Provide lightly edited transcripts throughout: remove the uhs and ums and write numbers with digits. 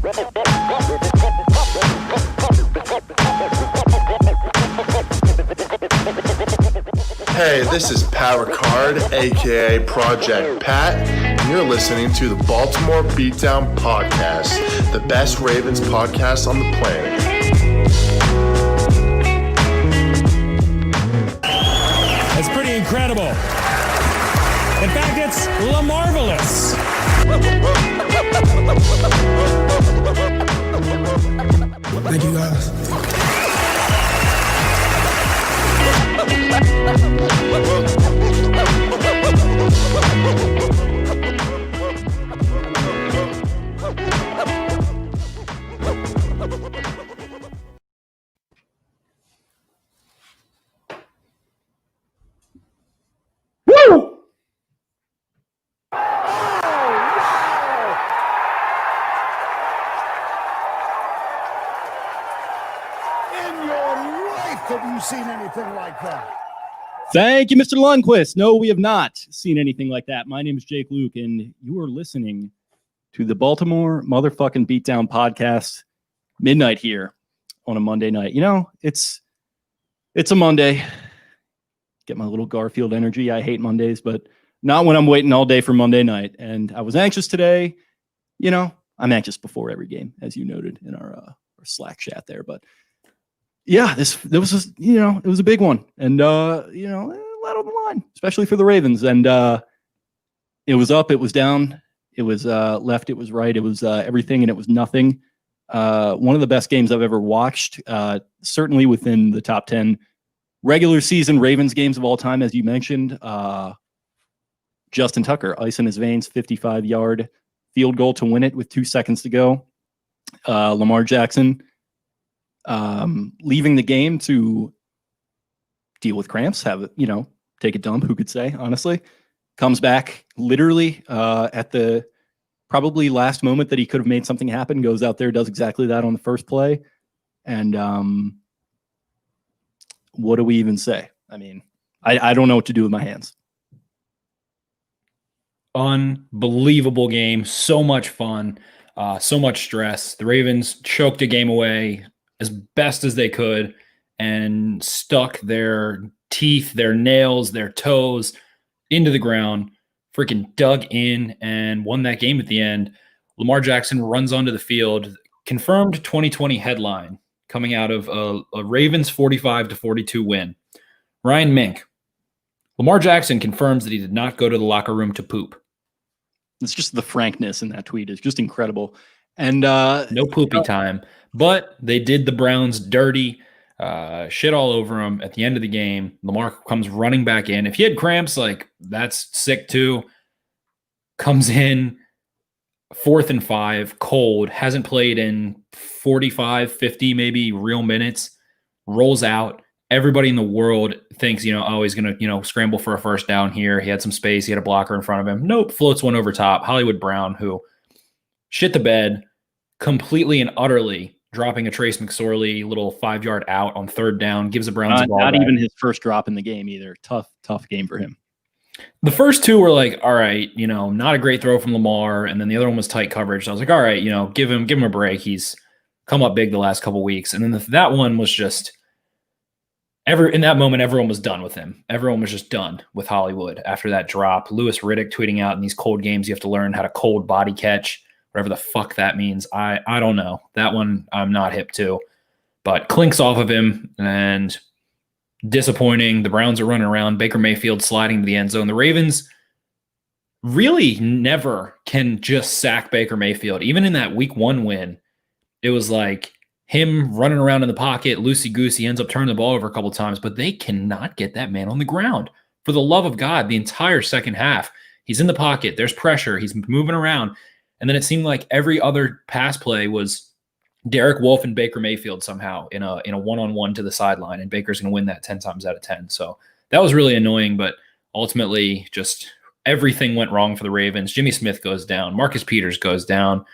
Hey, this is Power Card, aka Project Pat, and you're listening to the Baltimore Beatdown Podcast, the best Ravens podcast on the planet. That's pretty incredible. In fact, it's Lamarvelous. Thank you, guys. Woo! In your life, have you seen anything like that? Thank you, Mr. Lundquist. No, we have not seen anything like that. My name is Jake Luke, and you are listening to the Baltimore motherfucking Beatdown Podcast, midnight here on a Monday night. You know, it's a Monday. Get my little Garfield energy. I hate Mondays, but not when I'm waiting all day for Monday night. And I was anxious today. You know, I'm anxious before every game, as you noted in our Slack chat there. But yeah, it was a big one, and a lot on the line, especially for the Ravens. And it was up, it was down, it was left, it was right, it was everything, and it was nothing. One of the best games I've ever watched, certainly within the top 10 regular season Ravens games of all time, as you mentioned. Justin Tucker, ice in his veins, 55-yard field goal to win it with 2 seconds to go. Lamar Jackson leaving the game to deal with cramps, take a dump, who could say, honestly. Comes back literally at the probably last moment that he could have made something happen, goes out there, does exactly that on the first play. And what do we even say? I mean, I don't know what to do with my hands. Unbelievable game. So much fun. So much stress. The Ravens choked a game away as best as they could and stuck their teeth, their nails, their toes into the ground, freaking dug in and won that game at the end. Lamar Jackson runs onto the field. Confirmed 2020 headline coming out of a Ravens 45-42 win. Ryan Mink. Lamar Jackson confirms that he did not go to the locker room to poop. It's just the frankness in that tweet is just incredible. And no poopy time, but they did the Browns dirty, shit all over him at the end of the game. Lamar comes running back in. If he had cramps, that's sick too. Comes in 4th and 5, cold, hasn't played in 45, 50 maybe real minutes, rolls out. Everybody in the world thinks, he's going to, scramble for a first down here. He had some space. He had a blocker in front of him. Nope, floats one over top. Hollywood Brown, who shit the bed completely and utterly, dropping a Trace McSorley little 5-yard out on 3rd down, gives the Browns the ball not back. Even his first drop in the game either. Tough game for him. The first two were all right, not a great throw from Lamar, and then the other one was tight coverage. So I was all right, give him a break. He's come up big the last couple weeks. And then that one was just in that moment, everyone was done with him. Everyone was just done with Hollywood after that drop. Lewis Riddick tweeting out, in these cold games, you have to learn how to cold body catch, whatever the fuck that means. I don't know. That one I'm not hip to. But clinks off of him, and disappointing. The Browns are running around. Baker Mayfield sliding to the end zone. The Ravens really never can just sack Baker Mayfield. Even in that week 1 win, it was like him running around in the pocket, loosey-goosey, ends up turning the ball over a couple of times, but they cannot get that man on the ground. For the love of God, the entire second half, he's in the pocket, there's pressure, he's moving around, and then it seemed like every other pass play was Derek Wolfe and Baker Mayfield somehow in a one-on-one to the sideline, and Baker's going to win that 10 times out of 10. So that was really annoying, but ultimately just everything went wrong for the Ravens. Jimmy Smith goes down. Marcus Peters goes down.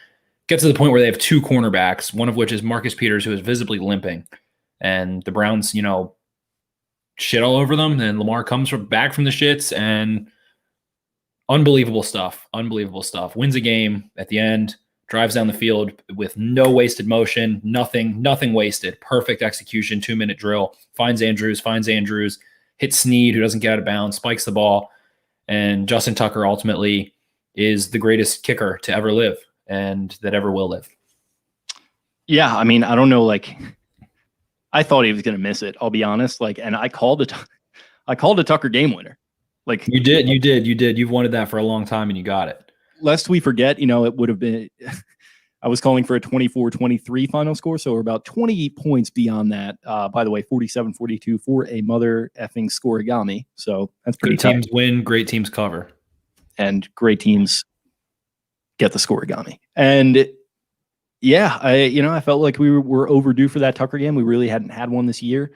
Gets to the point where they have 2 cornerbacks, one of which is Marcus Peters, who is visibly limping. And the Browns, shit all over them. And Lamar comes back from the shits, and unbelievable stuff. Wins a game at the end. drives down the field with no wasted motion, nothing wasted. Perfect execution, 2-minute drill. Finds Andrews, hits Snead, who doesn't get out of bounds, spikes the ball. And Justin Tucker ultimately is the greatest kicker to ever live and that ever will live. Yeah, I mean, I don't know. Like, I thought he was going to miss it. I'll be honest. Like, and I called a Tucker game winner. Like, you did. You've wanted that for a long time, and you got it. Lest we forget, it would have been. I was calling for a 24-23 final score, so we're about 20 points beyond that. By the way, 47-42 for a mother effing scoregami. So that's pretty good. Teams win, great teams cover, and great teams get the scoregami. And yeah, I felt like we were overdue for that Tucker game. We really hadn't had one this year.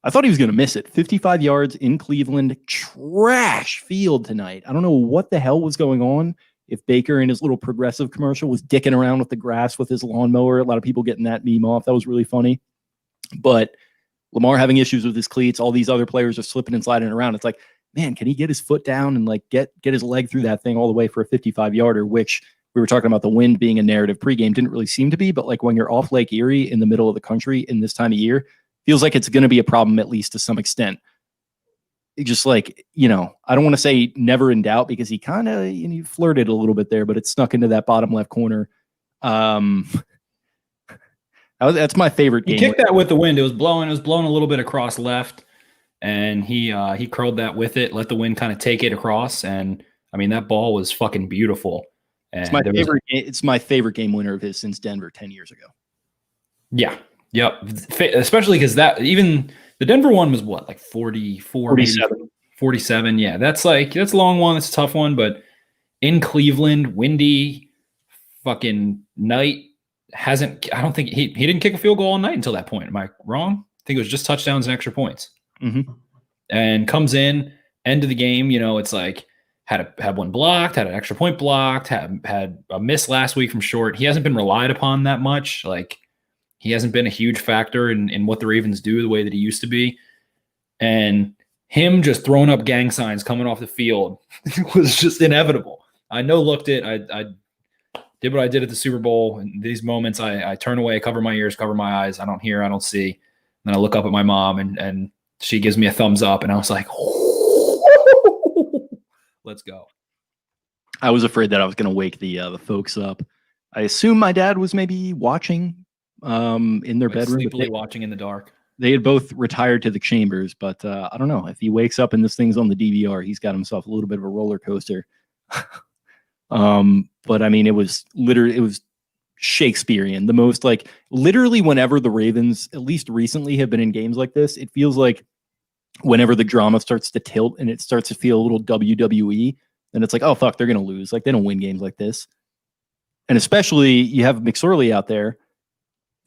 I thought he was going to miss it. 55 yards in Cleveland, trash field tonight. I don't know what the hell was going on. If Baker in his little Progressive commercial was dicking around with the grass with his lawnmower, a lot of people getting that meme off. That was really funny. But Lamar having issues with his cleats, all these other players are slipping and sliding around. It's like, man, can he get his foot down and like get his leg through that thing all the way for a 55-yarder, which we were talking about the wind being a narrative pregame, didn't really seem to be, but like when you're off Lake Erie in the middle of the country in this time of year, feels like it's going to be a problem, at least to some extent. Just like, I don't want to say never in doubt because he kind of he flirted a little bit there, but it snuck into that bottom left corner. That's my favorite game. He kicked that with the wind. It was blowing a little bit across left, and he curled that with it, let the wind kind of take it across. And I mean, that ball was fucking beautiful. And it's my favorite game winner of his since Denver 10 years ago. Yeah. Yep. Especially because that even the Denver one was what, like 44, 47. 47. Yeah. That's a long one. That's a tough one. But in Cleveland, windy fucking night, I don't think he didn't kick a field goal all night until that point. Am I wrong? I think it was just touchdowns and extra points. Mm-hmm. And comes in, end of the game, it's like, had one blocked, had an extra point blocked, had a miss last week from short. He hasn't been relied upon that much. Like, he hasn't been a huge factor in what the Ravens do the way that he used to be. And him just throwing up gang signs coming off the field was just inevitable. I no-looked it. I did what I did at the Super Bowl. In these moments, I turn away, cover my ears, cover my eyes. I don't hear, I don't see. And then I look up at my mom, and she gives me a thumbs up, and I was like, let's go. I was afraid that I was going to wake the folks up. I assume my dad was maybe watching in their bedroom. Sleepily watching in the dark. They had both retired to the chambers, but I don't know. If he wakes up and this thing's on the DVR, he's got himself a little bit of a roller coaster. But I mean, it was Shakespearean. The most, like, literally whenever the Ravens, at least recently, have been in games like this, it feels like whenever the drama starts to tilt and it starts to feel a little WWE, then it's like, oh, fuck, they're going to lose. Like, they don't win games like this. And especially you have McSorley out there,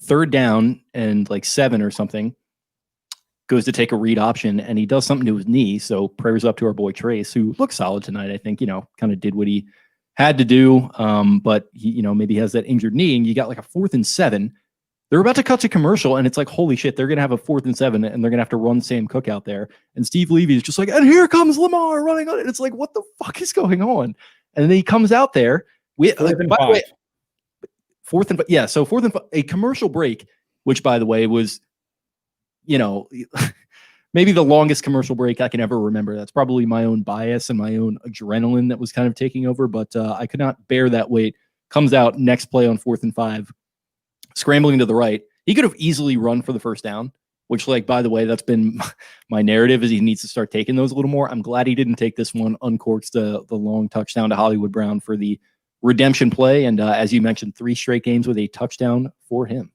third down and like 7 or something, goes to take a read option, and he does something to his knee. So prayers up to our boy Trace, who looked solid tonight. I think, kind of did what he had to do. But he, maybe has that injured knee, and you got like a 4th and 7. They're about to cut to commercial, and it's like, holy shit, they're going to have a 4th and 7, and they're going to have to run Sam Cook out there. And Steve Levy is just like, and here comes Lamar running on it. It's like, what the fuck is going on? And then he comes out there. By the way, 4th and 5. Yeah, so 4th and 5, a commercial break, which, by the way, was, maybe the longest commercial break I can ever remember. That's probably my own bias and my own adrenaline that was kind of taking over, but I could not bear that weight. Comes out, next play on 4th and 5. Scrambling to the right. He could have easily run for the first down, which, like, by the way, that's been my narrative, is he needs to start taking those a little more. I'm glad he didn't take this one, uncorks the long touchdown to Hollywood Brown for the redemption play. And as you mentioned, 3 straight games with a touchdown for him.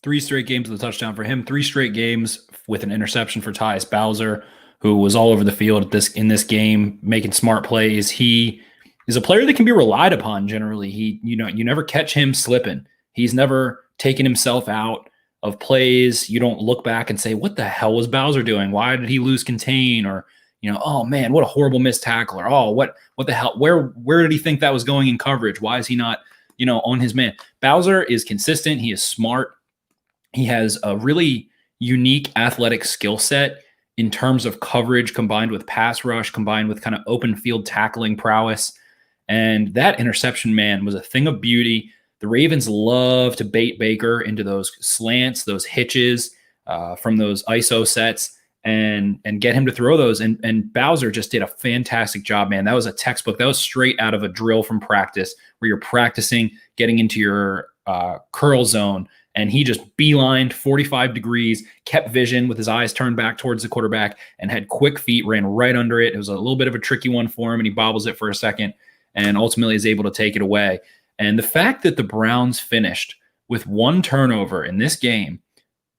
3 straight games with a touchdown for him. 3 straight games with an interception for Tyus Bowser, who was all over the field in this game, making smart plays. He is a player that can be relied upon generally. You never catch him slipping. He's never taken himself out of plays. You don't look back and say, what the hell was Bowser doing? Why did he lose contain? Or, oh man, what a horrible missed tackle. Or, oh, what the hell? Where did he think that was going in coverage? Why is he not, on his man? Bowser is consistent. He is smart. He has a really unique athletic skill set in terms of coverage, combined with pass rush, combined with kind of open field tackling prowess. And that interception, man, was a thing of beauty. The Ravens love to bait Baker into those slants, those hitches from those ISO sets and get him to throw those. And Bowser just did a fantastic job, man. That was a textbook. That was straight out of a drill from practice where you're practicing getting into your curl zone. And he just beelined 45 degrees, kept vision with his eyes turned back towards the quarterback and had quick feet, ran right under it. It was a little bit of a tricky one for him, and he bobbles it for a second and ultimately is able to take it away. And the fact that the Browns finished with one turnover in this game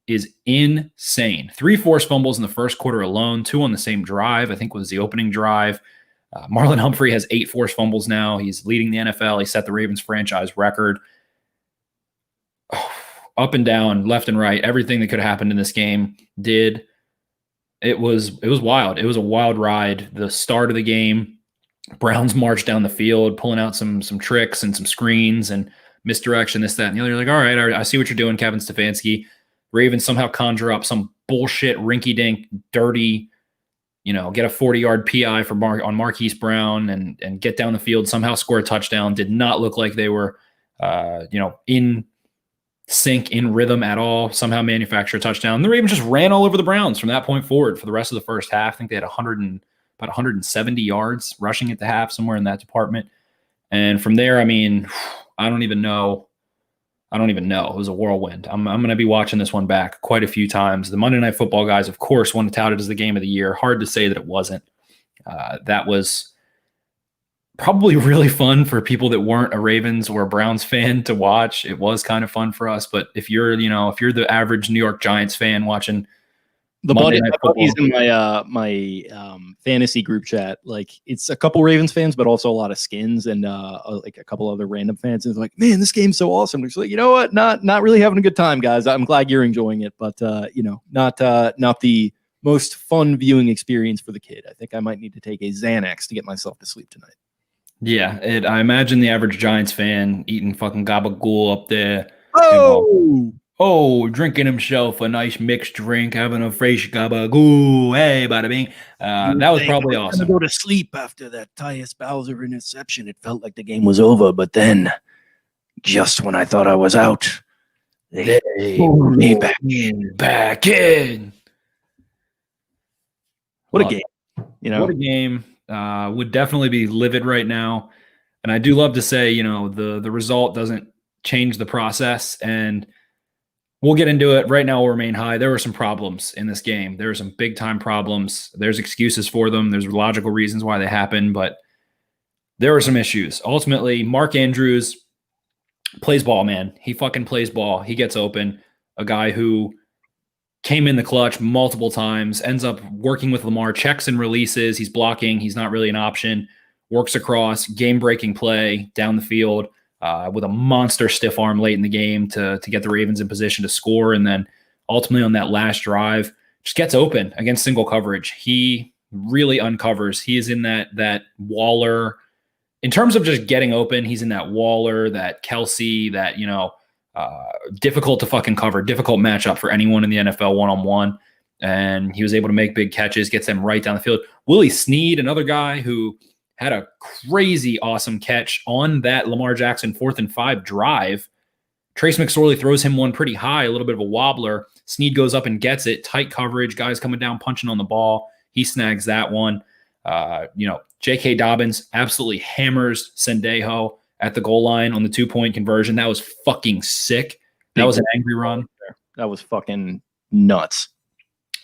is insane. 3 forced fumbles in the first quarter alone, 2 on the same drive, I think was the opening drive. Marlon Humphrey has 8 forced fumbles now. He's leading the NFL. He set the Ravens franchise record. Up and down, left and right, everything that could have happened in this game did. It was wild. It was a wild ride. The start of the game, Browns marched down the field, pulling out some tricks and some screens and misdirection, this, that, and the other. You're like, all right, I see what you're doing, Kevin Stefanski. Ravens somehow conjure up some bullshit, rinky-dink, dirty, get a 40-yard PI on Marquise Brown and get down the field, somehow score a touchdown. Did not look like they were, in sync, in rhythm at all, somehow manufacture a touchdown. The Ravens just ran all over the Browns from that point forward for the rest of the first half. I think they had about 170 yards rushing at the half, somewhere in that department. And from there, I mean, I don't even know. It was a whirlwind. I'm going to be watching this one back quite a few times. The Monday Night Football guys, of course, want to tout it as the game of the year. Hard to say that it wasn't. That was probably really fun for people that weren't a Ravens or a Browns fan to watch. It was kind of fun for us, but if you're the average New York Giants fan watching the buddies in my fantasy group chat, like it's a couple Ravens fans, but also a lot of Skins and like a couple other random fans. And it's like, man, this game's so awesome. It's like, you know what? Not really having a good time, guys. I'm glad you're enjoying it, but not the most fun viewing experience for the kid. I think I might need to take a Xanax to get myself to sleep tonight. Yeah, I imagine the average Giants fan eating fucking gabagool up there. Drinking himself a nice mixed drink, having a fresh gabagool. Hey, bada bing. That was probably awesome. I'm going to go to sleep after that Tyus Bowser interception. It felt like the game was over, but then, just when I thought I was out, they pulled me back in. What a game. What a game. Would definitely be livid right now. And I do love to say, the result doesn't change the process. And we'll get into it. Right now we'll remain high. There were some problems in this game. There were some big-time problems. There's excuses for them. There's logical reasons why they happen, but there were some issues. Ultimately, Mark Andrews plays ball, man. He fucking plays ball. He gets open. A guy who came in the clutch multiple times, ends up working with Lamar, checks and releases. He's blocking. He's not really an option. Works across, game-breaking play down the field with a monster stiff arm late in the game to get the Ravens in position to score. And then ultimately on that last drive, just gets open against single coverage. He really uncovers. He is in that Waller. In terms of just getting open, he's in that Waller, that Kelsey, that, difficult to fucking cover, difficult matchup for anyone in the NFL one-on-one. And he was able to make big catches, gets them right down the field. Willie Snead, another guy who had a crazy awesome catch on that Lamar Jackson 4th and 5 drive. Trace McSorley throws him one pretty high, a little bit of a wobbler. Snead goes up and gets it. Tight coverage, guys coming down, punching on the ball. He snags that one. J.K. Dobbins absolutely hammers Sendejo at the goal line on the 2-point conversion. That was fucking sick. That was an angry run. That was fucking nuts.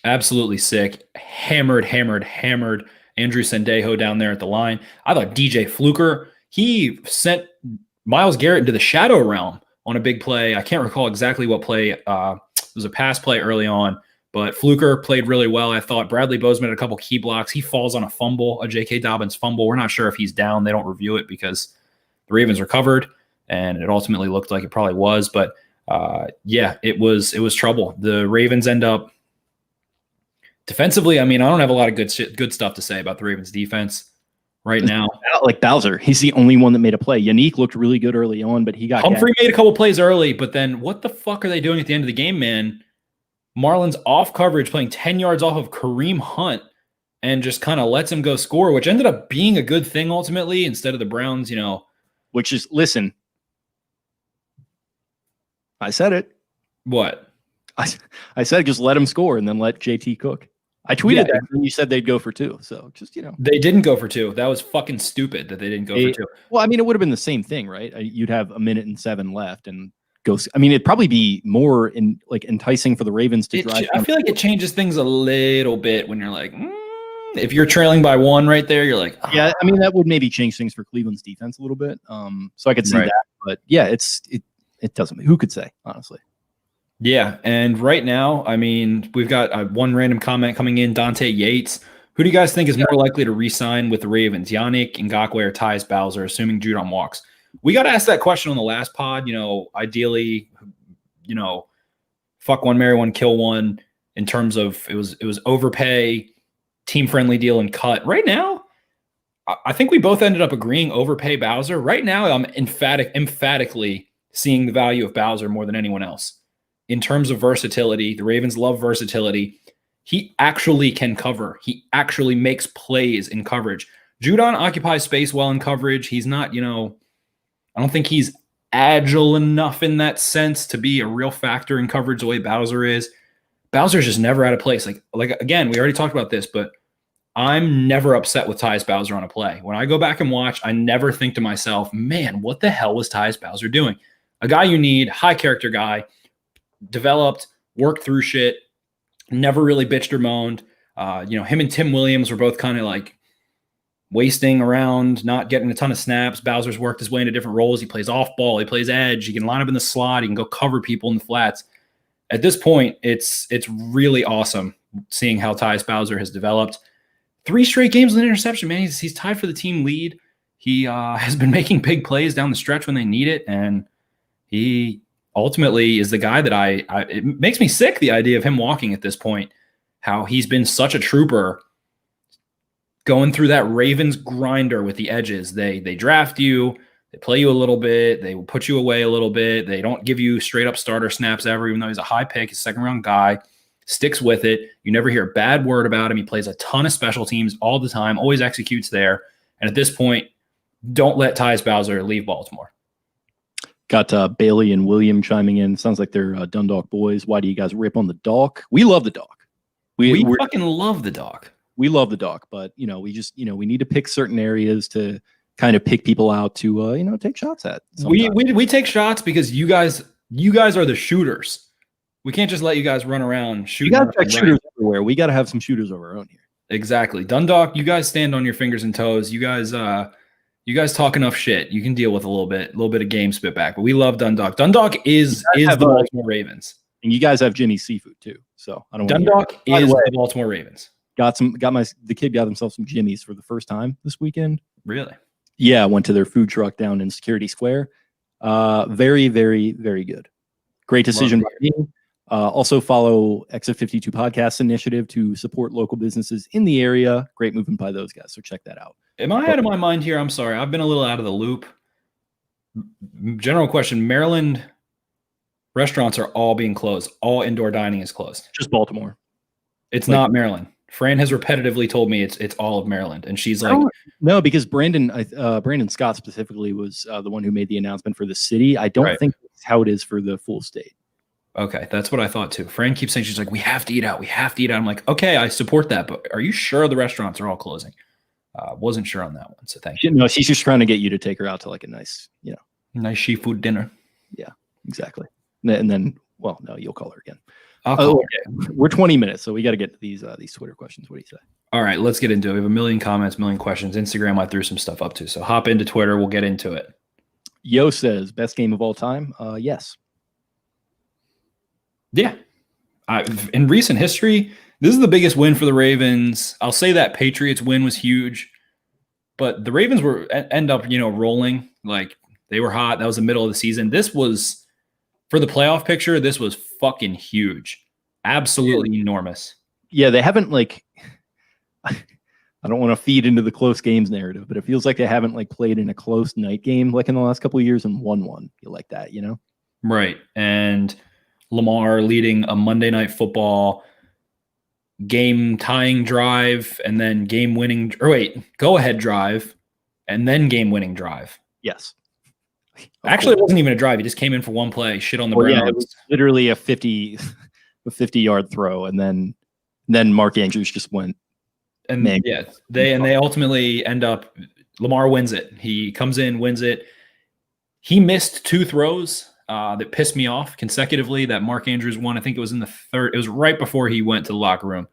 Absolutely sick. Hammered Andrew Sendejo down there at the line. I thought DJ Fluker, he sent Myles Garrett into the shadow realm on a big play. I can't recall exactly what play. It was a pass play early on, but Fluker played really well. I thought Bradley Bozeman had a couple key blocks. He falls on a fumble, a J.K. Dobbins fumble. We're not sure if he's down. They don't review it because the Ravens recovered, and it ultimately looked like it probably was. But it was trouble. The Ravens end up defensively. I mean, I don't have a lot of good stuff to say about the Ravens defense right now. Like Bowser, he's the only one that made a play. Yannick looked really good early on, but he got Humphrey made a couple plays early, but then what the fuck are they doing at the end of the game, man? Marlins off coverage playing 10 yards off of Kareem Hunt and just kind of lets him go score, which ended up being a good thing ultimately instead of the Browns, Which is, listen, I said it. What? I said just let him score and then let JT cook. I tweeted that and you said they'd go for 2. So just, They didn't go for 2. That was fucking stupid that they didn't go for 2. Well, I mean, it would have been the same thing, right? You'd have a minute and 7 left and go. I mean, it'd probably be more enticing for the Ravens to drive. I feel like it changes things a little bit when you're like, if you're trailing by 1 right there, you're like, yeah, I mean, that would maybe change things for Cleveland's defense a little bit. So I could see that, but yeah, it doesn't. Who could say, honestly? Yeah, and right now, I mean, we've got one random comment coming in. Dante Yates. Who do you guys think is more likely to re-sign with the Ravens? Yannick Ngakoue or Tyus Bowser, assuming Judon walks? We got asked that question on the last pod. Ideally, fuck one, marry one, kill one. In terms of it was overpay, team friendly deal, and cut. Right now, I think we both ended up agreeing overpay Bowser. Right now, I'm emphatically seeing the value of Bowser more than anyone else. In terms of versatility, the Ravens love versatility. He actually can cover. He actually makes plays in coverage. Judon occupies space well in coverage. He's not, I don't think he's agile enough in that sense to be a real factor in coverage the way Bowser is. Bowser's just never out of place. Like again, we already talked about this, but I'm never upset with Tyus Bowser on a play. When I go back and watch, I never think to myself, man, what the hell was Tyus Bowser doing? A guy you need, high character guy, developed, worked through shit, never really bitched or moaned. Him and Tim Williams were both kind of like wasting around, not getting a ton of snaps. Bowser's worked his way into different roles. He plays off ball. He plays edge. He can line up in the slot. He can go cover people in the flats. At this point, it's really awesome seeing how Tyus Bowser has developed. 3 straight games with an interception, man. He's tied for the team lead. He has been making big plays down the stretch when they need it, and he ultimately is the guy that it makes me sick, the idea of him walking at this point, how he's been such a trooper going through that Ravens grinder with the edges. They draft you, they play you a little bit, they will put you away a little bit. They don't give you straight up starter snaps ever, even though he's a high pick, he's a second round guy, sticks with it. You never hear a bad word about him. He plays a ton of special teams all the time, always executes there. And at this point, don't let Tyus Bowser leave Baltimore. Got Bailey and William chiming in. Sounds like they're Dundalk boys. Why do you guys rip on the Doc? We love the Doc. We fucking love the Doc. We love the Doc, but we just we need to pick certain areas to kind of pick people out to take shots at. We take shots because you guys are the shooters. We can't just let you guys run around shooting. We got to shooters everywhere. We got to have some shooters of our own here. Exactly. Dundalk, you guys stand on your fingers and toes. You guys talk enough shit. You can deal with a little bit of game spit back. But we love Dundalk. Dundalk is the Baltimore Ravens. And you guys have Jimmy's seafood too. So I don't. Dundalk is the Baltimore Ravens. The kid got himself some Jimmy's for the first time this weekend. Really? Yeah, went to their food truck down in Security Square. Very, very, very good. Great decision by me. Also follow Exit 52 Podcast Initiative to support local businesses in the area. Great movement by those guys. So check that out. Am I out of my mind here? I'm sorry. I've been a little out of the loop. General question. Maryland restaurants are all being closed. All indoor dining is closed. Just Baltimore. It's not Maryland. Fran has repetitively told me it's all of Maryland. And she's like, no, because Brandon Scott specifically was the one who made the announcement for the city. I don't think that's how it is for the full state. Okay, that's what I thought too. Fran keeps saying, she's like, we have to eat out. We have to eat out. I'm like, okay, I support that. But are you sure the restaurants are all closing? Wasn't sure on that one. So thank you. No, she's just trying to get you to take her out to like a nice, nice seafood dinner. Yeah, exactly. And then, well, no, you'll call her again. Okay. We're 20 minutes, so we got to get to these Twitter questions. What do you say? All right, let's get into it. We have a million comments, million questions. Instagram, I threw some stuff up too. So hop into Twitter. We'll get into it. Yo says, best game of all time? Yes. Yeah. In recent history, this is the biggest win for the Ravens. I'll say that Patriots win was huge, but the Ravens end up rolling. Like, they were hot. That was the middle of the season. This was, for the playoff picture, this was fucking huge. Absolutely enormous. Yeah, they haven't I don't want to feed into the close games narrative, but it feels like they haven't played in a close night game like in the last couple of years and won one. You like that, Right. And Lamar leading a Monday Night Football game tying drive and then go ahead drive and then game winning drive. Yes. Actually, it wasn't even a drive. He just came in for one play, shit on the Browns. Yeah, it was literally a 50-yard throw, and then Mark Andrews just went. And they ultimately end up. Lamar wins it. He comes in, wins it. He missed 2 throws that pissed me off consecutively. That Mark Andrews one, I think it was in the third. It was right before he went to the locker room.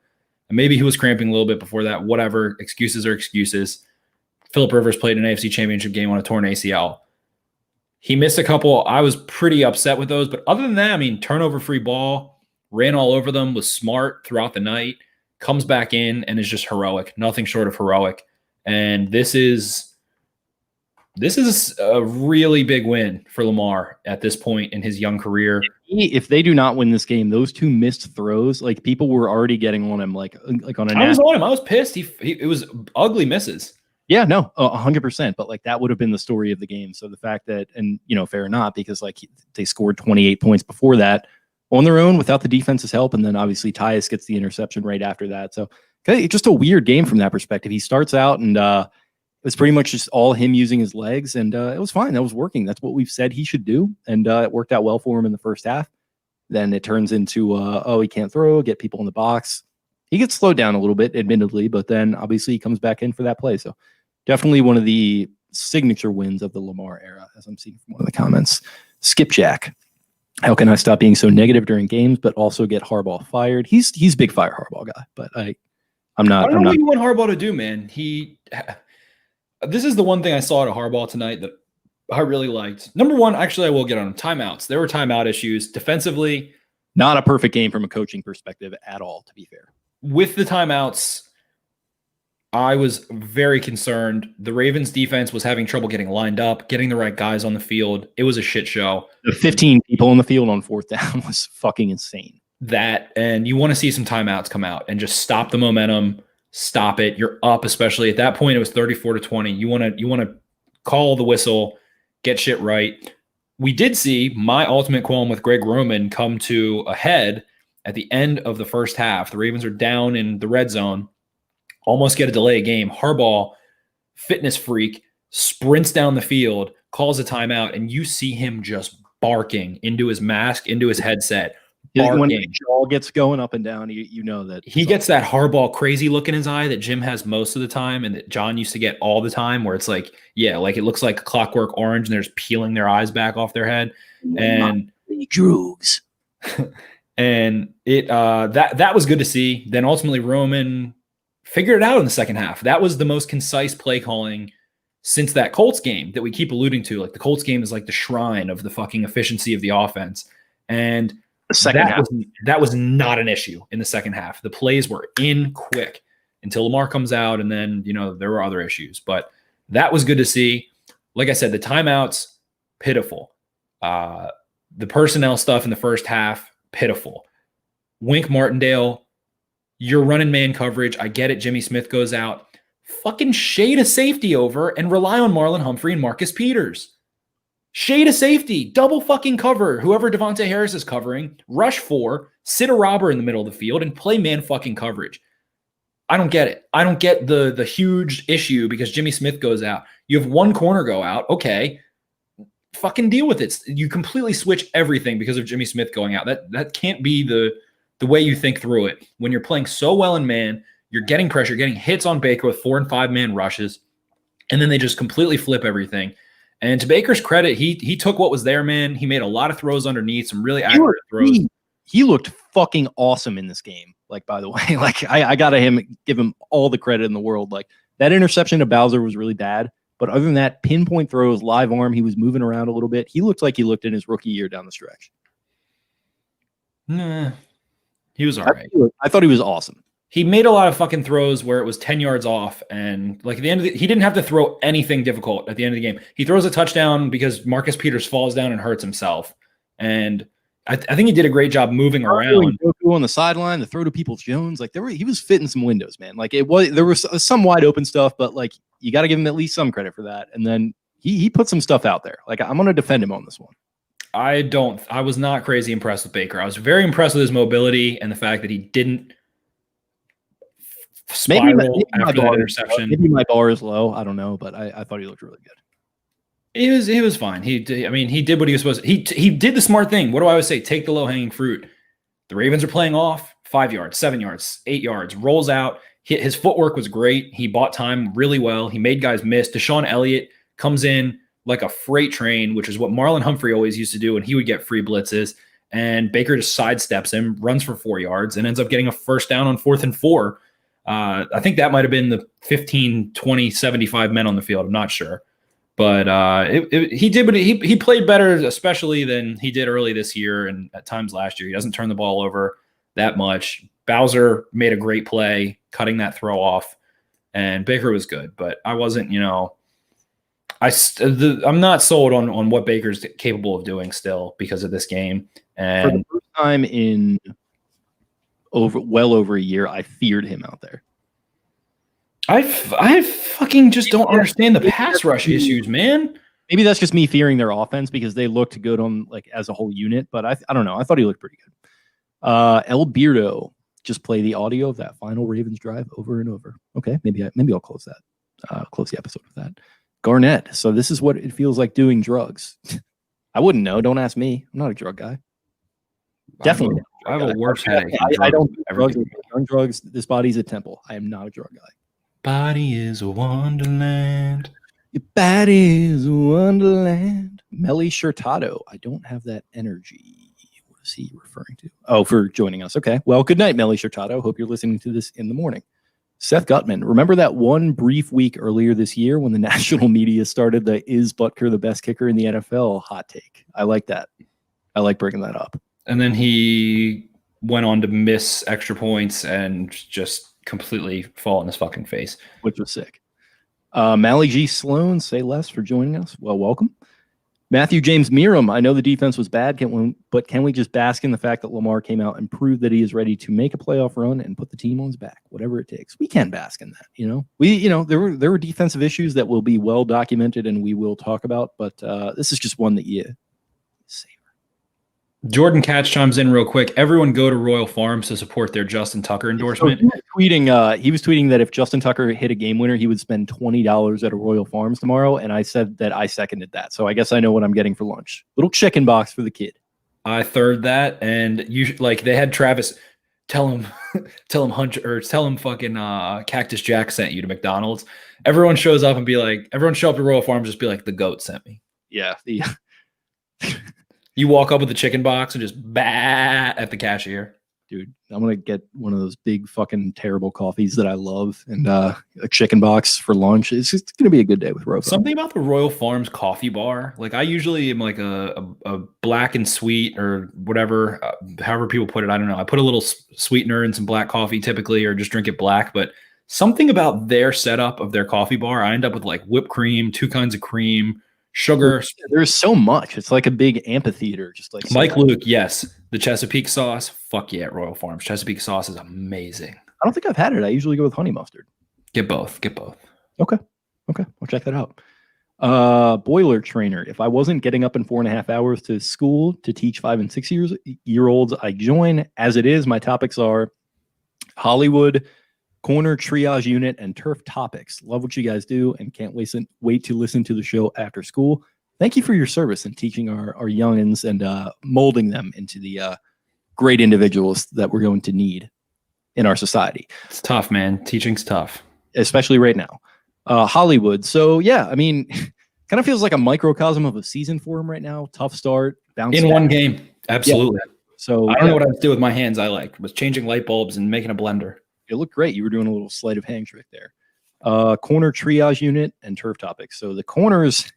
And maybe he was cramping a little bit before that. Whatever. Excuses are excuses. Phillip Rivers played an AFC Championship game on a torn ACL. He missed a couple. I was pretty upset with those. But other than that, I mean, turnover-free ball, ran all over them, was smart throughout the night, comes back in, and is just heroic. Nothing short of heroic. And this is a really big win for Lamar at this point in his young career. If they do not win this game, those 2 missed throws, like people were already getting on him, like on a. I was on him. I was pissed. It was ugly misses. Yeah, no, 100%. But like that would have been the story of the game. So the fact that, and fair or not, because like they scored 28 points before that on their own without the defense's help, and then obviously Tyus gets the interception right after that. So just a weird game from that perspective. He starts out and it was pretty much just all him using his legs, and it was fine. That was working. That's what we've said he should do, and it worked out well for him in the first half. Then it turns into he can't throw, get people in the box. He gets slowed down a little bit, admittedly, but then obviously he comes back in for that play. So definitely one of the signature wins of the Lamar era, as I'm seeing from one of the comments. Skipjack. How can I stop being so negative during games, but also get Harbaugh fired? He's big fire Harbaugh guy, but I'm not. I don't know what you want Harbaugh to do, man. This is the one thing I saw at Harbaugh tonight that I really liked. Number one, actually, I will get on timeouts. There were timeout issues defensively. Not a perfect game from a coaching perspective at all, to be fair. With the timeouts, I was very concerned. The Ravens defense was having trouble getting lined up, getting the right guys on the field. It was a shit show. The 15 people on the field on 4th down was fucking insane. And you want to see some timeouts come out and just stop the momentum, stop it. You're up, especially at that point, it was 34-20. You want to call the whistle, get shit right. We did see my ultimate qualm with Greg Roman come to a head at the end of the first half. The Ravens are down in the red zone. Almost get a delay game. Harbaugh, fitness freak, sprints down the field, calls a timeout, and you see him just barking into his mask, into his headset. When the jaw gets going up and down, you know that he gets that Harbaugh crazy look in his eye that Jim has most of the time and that John used to get all the time, where it's like, yeah, like it looks like Clockwork Orange and they're just peeling their eyes back off their head. And drugs. And it that was good to see. Then ultimately Roman figured it out in the second half. That was the most concise play calling since that Colts game that we keep alluding to. Like the Colts game is like the shrine of the fucking efficiency of the offense. And the second half, that was not an issue in the second half. The plays were in quick until Lamar comes out, and then there were other issues. But that was good to see. Like I said, the timeouts, pitiful. The personnel stuff in the first half, pitiful. Wink Martindale, you're running man coverage. I get it. Jimmy Smith goes out. Fucking shade a safety over and rely on Marlon Humphrey and Marcus Peters. Shade a safety. Double fucking cover. Whoever Devontae Harris is covering. Rush 4. Sit a robber in the middle of the field and play man fucking coverage. I don't get it. I don't get the huge issue because Jimmy Smith goes out. You have one corner go out. Okay. Fucking deal with it. You completely switch everything because of Jimmy Smith going out. That can't be the way you think through it. When you're playing so well in man, you're getting pressure, getting hits on Baker with 4 and 5 man rushes, and then they just completely flip everything. And to Baker's credit, he took what was there, man. He made a lot of throws underneath, some really accurate throws. He looked fucking awesome in this game. Like, by the way, like I gotta give him all the credit in the world. Like that interception to Bowser was really bad, but other than that, pinpoint throws, live arm, he was moving around a little bit. He looked like he looked in his rookie year down the stretch. Nah, he was all right. I thought he was awesome. He made a lot of fucking throws where it was 10 yards off, and like at the end of he didn't have to throw anything difficult at the end of the game. He throws a touchdown because Marcus Peters falls down and hurts himself, and I think he did a great job moving around. On the sideline, the throw to Peoples-Jones, like he was fitting some windows, man. Like there was some wide open stuff, but like you got to give him at least some credit for that. And then he put some stuff out there. Like I'm going to defend him on this one. I was not crazy impressed with Baker. I was very impressed with his mobility and the fact that he didn't spiral after that interception. Maybe my bar is low. I don't know, but I thought he looked really good. He was fine. He did what he was supposed to. He did the smart thing. What do I always say? Take the low-hanging fruit. The Ravens are playing off 5 yards, 7 yards, 8 yards, rolls out. His footwork was great. He bought time really well. He made guys miss. Deshaun Elliott comes in like a freight train, which is what Marlon Humphrey always used to do, and he would get free blitzes. And Baker just sidesteps him, runs for 4 yards, and ends up getting a first down on 4th and 4. I think that might have been the 15, 20, 75 men on the field. I'm not sure. But he played better, especially than he did early this year and at times last year. He doesn't turn the ball over that much. Bowser made a great play, cutting that throw off, and Baker was good. But I wasn't, I'm not sold on what Baker's capable of doing still because of this game. And for the first time in well over a year, I feared him out there. I fucking just don't understand the pass rush issues, man. Maybe that's just me fearing their offense because they looked good on as a whole unit, but I don't know. I thought he looked pretty good. El Beardo, just play the audio of that final Ravens drive over and over. Okay, maybe I'll close that. Close the episode with that. Garnett. So this is what it feels like doing drugs. I wouldn't know. Don't ask me. I'm not a drug guy. Definitely. I have a worse headache. I don't do drugs. This body's a temple. I am not a drug guy. Body is a wonderland. Your body is a wonderland. Melly Shirtato. I don't have that energy. What is he referring to? Oh, for joining us. Okay. Well, good night, Melly Shirtato. Hope you're listening to this in the morning. Seth Gutman. Remember that one brief week earlier this year when the national media started the "Is Butker the best kicker in the NFL?" hot take? I like that. I like bringing that up. And then he went on to miss extra points and just completely fall on his fucking face, which was sick. Mally G. Sloan, say less for joining us. Well, welcome. Matthew James Miram, I know the defense was bad, but can we just bask in the fact that Lamar came out and proved that he is ready to make a playoff run and put the team on his back, whatever it takes? We can bask in that. There were defensive issues that will be well documented and we will talk about, but this is just one that you savor. Jordan Katz chimes in real quick. Everyone go to Royal Farms to support their Justin Tucker endorsement. So he was tweeting that if Justin Tucker hit a game winner, he would spend $20 at a Royal Farms tomorrow. And I said that I seconded that. So I guess I know what I'm getting for lunch. Little chicken box for the kid. I third that. And they had Travis tell him fucking Cactus Jack sent you to McDonald's. Everyone shows up and everyone show up to Royal Farms, just be like, the goat sent me. Yeah. You walk up with the chicken box and just bat at the cashier. Dude, I'm going to get one of those big fucking terrible coffees that I love and a chicken box for lunch. It's just going to be a good day with Royal Farms. Something about the Royal Farms coffee bar. Like I usually am like a black and sweet or whatever, however people put it. I don't know. I put a little sweetener in some black coffee typically or just drink it black. But something about their setup of their coffee bar, I end up with like whipped cream, 2 kinds of cream, sugar. There's so much. It's like a big amphitheater. Just like Mike Luke, yes. The Chesapeake sauce, fuck yeah, at Royal Farms. Chesapeake sauce is amazing. I don't think I've had it. I usually go with honey mustard. Get both. Okay. I'll check that out. Boiler trainer. If I wasn't getting up in 4.5 hours to school to teach 5 and 6 year olds, I join. As it is, my topics are Hollywood, corner triage unit, and turf topics. Love what you guys do and can't wait to listen to the show after school. Thank you for your service in teaching our youngins and molding them into the great individuals that we're going to need in our society. It's tough, man. Teaching's tough. Especially right now. Hollywood. So, yeah, I mean, kind of feels like a microcosm of a season for him right now. Tough start. In one game. Absolutely. Yeah. So I don't know what I was doing with my hands. I was changing light bulbs and making a blender. It looked great. You were doing a little sleight of hand trick there. Corner triage unit and turf topics. So the corners,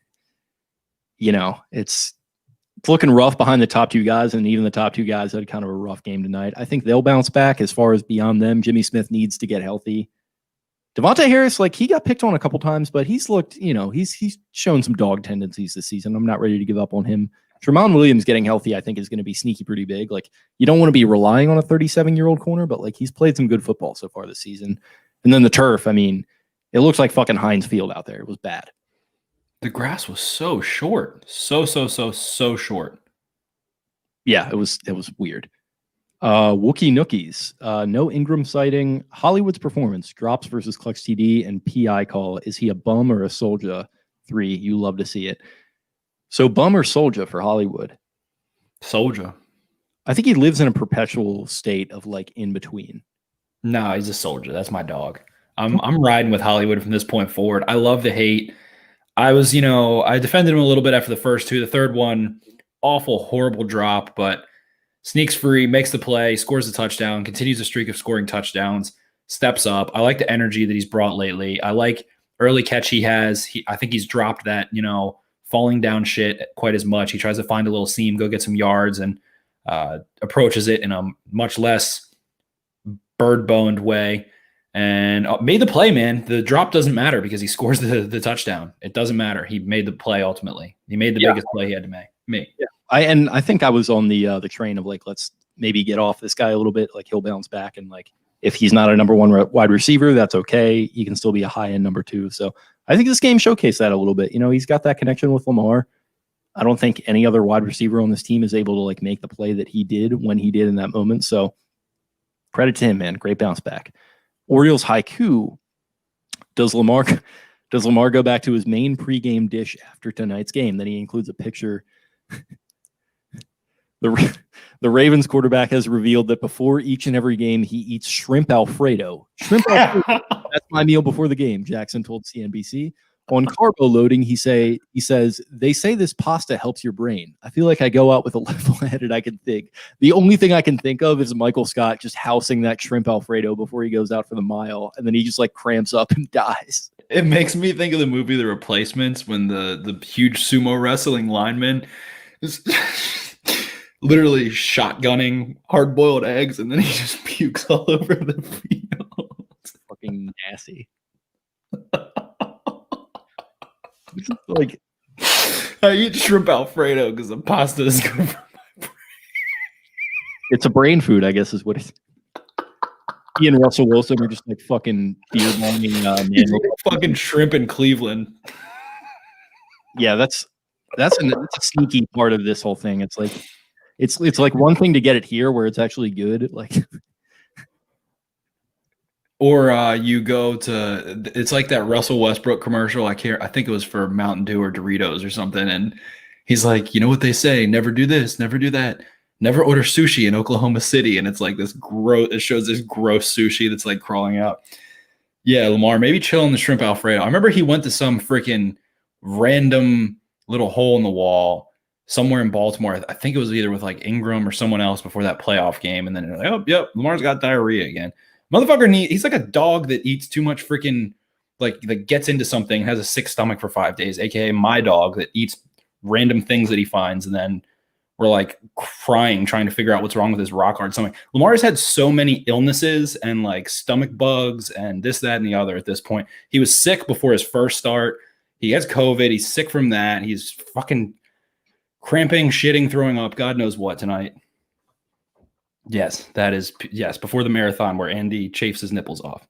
it's looking rough behind the top 2 guys, and even the top 2 guys had kind of a rough game tonight. I think they'll bounce back. As far as beyond them, Jimmy Smith needs to get healthy. Devontae Harris, he got picked on a couple times, but he's looked, he's shown some dog tendencies this season. I'm not ready to give up on him. Tramon Williams getting healthy, I think, is going to be sneaky pretty big. You don't want to be relying on a 37-year-old corner, but he's played some good football so far this season. And then the turf, I mean, it looks like fucking Heinz Field out there. It was bad. The grass was so short. So short. Yeah, it was weird. Wookie Nookies. No Ingram sighting. Hollywood's performance. Drops versus Clux TD and PI call. Is he a bum or a soldier? 3. You love to see it. So bum or soldier for Hollywood? Soldier. I think he lives in a perpetual state of like in between. No, he's a soldier. That's my dog. I'm riding with Hollywood from this point forward. I love the hate. I was, I defended him a little bit after the first 2. The third one, awful, horrible drop, but sneaks free, makes the play, scores a touchdown, continues a streak of scoring touchdowns, steps up. I like the energy that he's brought lately. I like early catch he has. I think he's dropped that, falling down shit quite as much. He tries to find a little seam, go get some yards, and approaches it in a much less bird-boned way. And made the play, man. The drop doesn't matter because he scores the touchdown. It doesn't matter. He made the play ultimately. He made the biggest play he had to make. Yeah. I think I was on the train of like, let's maybe get off this guy a little bit. Like he'll bounce back, and like if he's not a number 1 wide receiver, that's okay. He can still be a high end number 2. So I think this game showcased that a little bit. He's got that connection with Lamar. I don't think any other wide receiver on this team is able to like make the play that he did when he did in that moment. So credit to him, man. Great bounce back. Orioles haiku. Does Lamar go back to his main pregame dish after tonight's game? Then he includes a picture. The Ravens quarterback has revealed that before each and every game, he eats shrimp Alfredo. Shrimp Alfredo. That's my meal before the game, Jackson told CNBC. On carbo loading, he says, they say this pasta helps your brain. I feel like I go out with a level headed I can think. The only thing I can think of is Michael Scott just housing that shrimp Alfredo before he goes out for the mile, and then he just like cramps up and dies. It makes me think of the movie The Replacements when the huge sumo wrestling lineman is literally shotgunning hard-boiled eggs, and then he just pukes all over the field. It's fucking nasty. Like, I eat shrimp Alfredo because the pasta is good for my brain. It's a brain food, I guess, is what it's. He and Russell Wilson are just like fucking beard longing fucking shrimp in Cleveland. Yeah, that's a sneaky part of this whole thing. It's like it's like one thing to get it here where it's actually good, like. Or you go to, it's like that Russell Westbrook commercial. I think it was for Mountain Dew or Doritos or something. And he's like, you know what they say? Never do this, never do that. Never order sushi in Oklahoma City. And it's like this gross, it shows this gross sushi that's like crawling out. Yeah, Lamar, maybe chill on the shrimp Alfredo. I remember he went to some freaking random little hole in the wall somewhere in Baltimore. I think it was either with like Ingram or someone else before that playoff game. And then they're like, oh, yep, Lamar's got diarrhea again. Motherfucker, he's like a dog that eats too much freaking, like, that gets into something, has a sick stomach for 5 days, aka my dog that eats random things that he finds, and then we're like crying trying to figure out what's wrong with his rock hard stomach. Lamar has had so many illnesses and like stomach bugs and this, that, and the other at this point. He was sick before his first start. He has COVID. He's sick from that. He's fucking cramping, shitting, throwing up, God knows what tonight. Yes, that is before the marathon where Andy chafes his nipples off.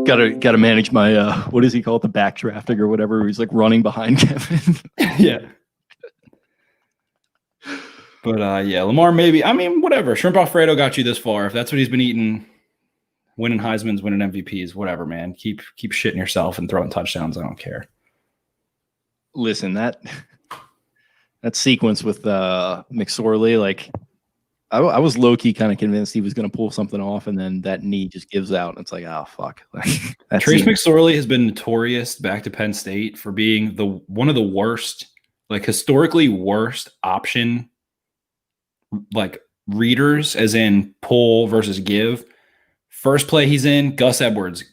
Gotta manage my what does he call it, the backdrafting or whatever. He's like running behind Kevin. Yeah. But yeah, Lamar maybe. I mean, whatever. Shrimp Alfredo got you this far. If that's what he's been eating, winning Heisman's, winning MVPs, whatever, man. Keep shitting yourself and throwing touchdowns. I don't care. Listen, that sequence with McSorley, like. I was low-key kind of convinced he was going to pull something off, and then that knee just gives out, and it's like, oh, fuck. Trace McSorley has been notorious back to Penn State for being one of the worst, like historically worst option, like readers, as in pull versus give. First play he's in, Gus Edwards,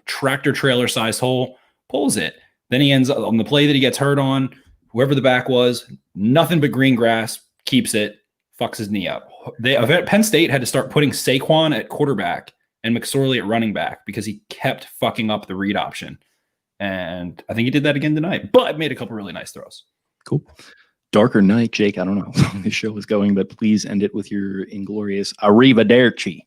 tractor trailer sized hole, pulls it. Then he ends up on the play that he gets hurt on, whoever the back was, nothing but green grass, keeps it. Fucks his knee up. Penn State had to start putting Saquon at quarterback and McSorley at running back because he kept fucking up the read option. And I think he did that again tonight, but made a couple really nice throws. Cool. Darker night, Jake. I don't know how long this show is going, but please end it with your inglorious arrivederci.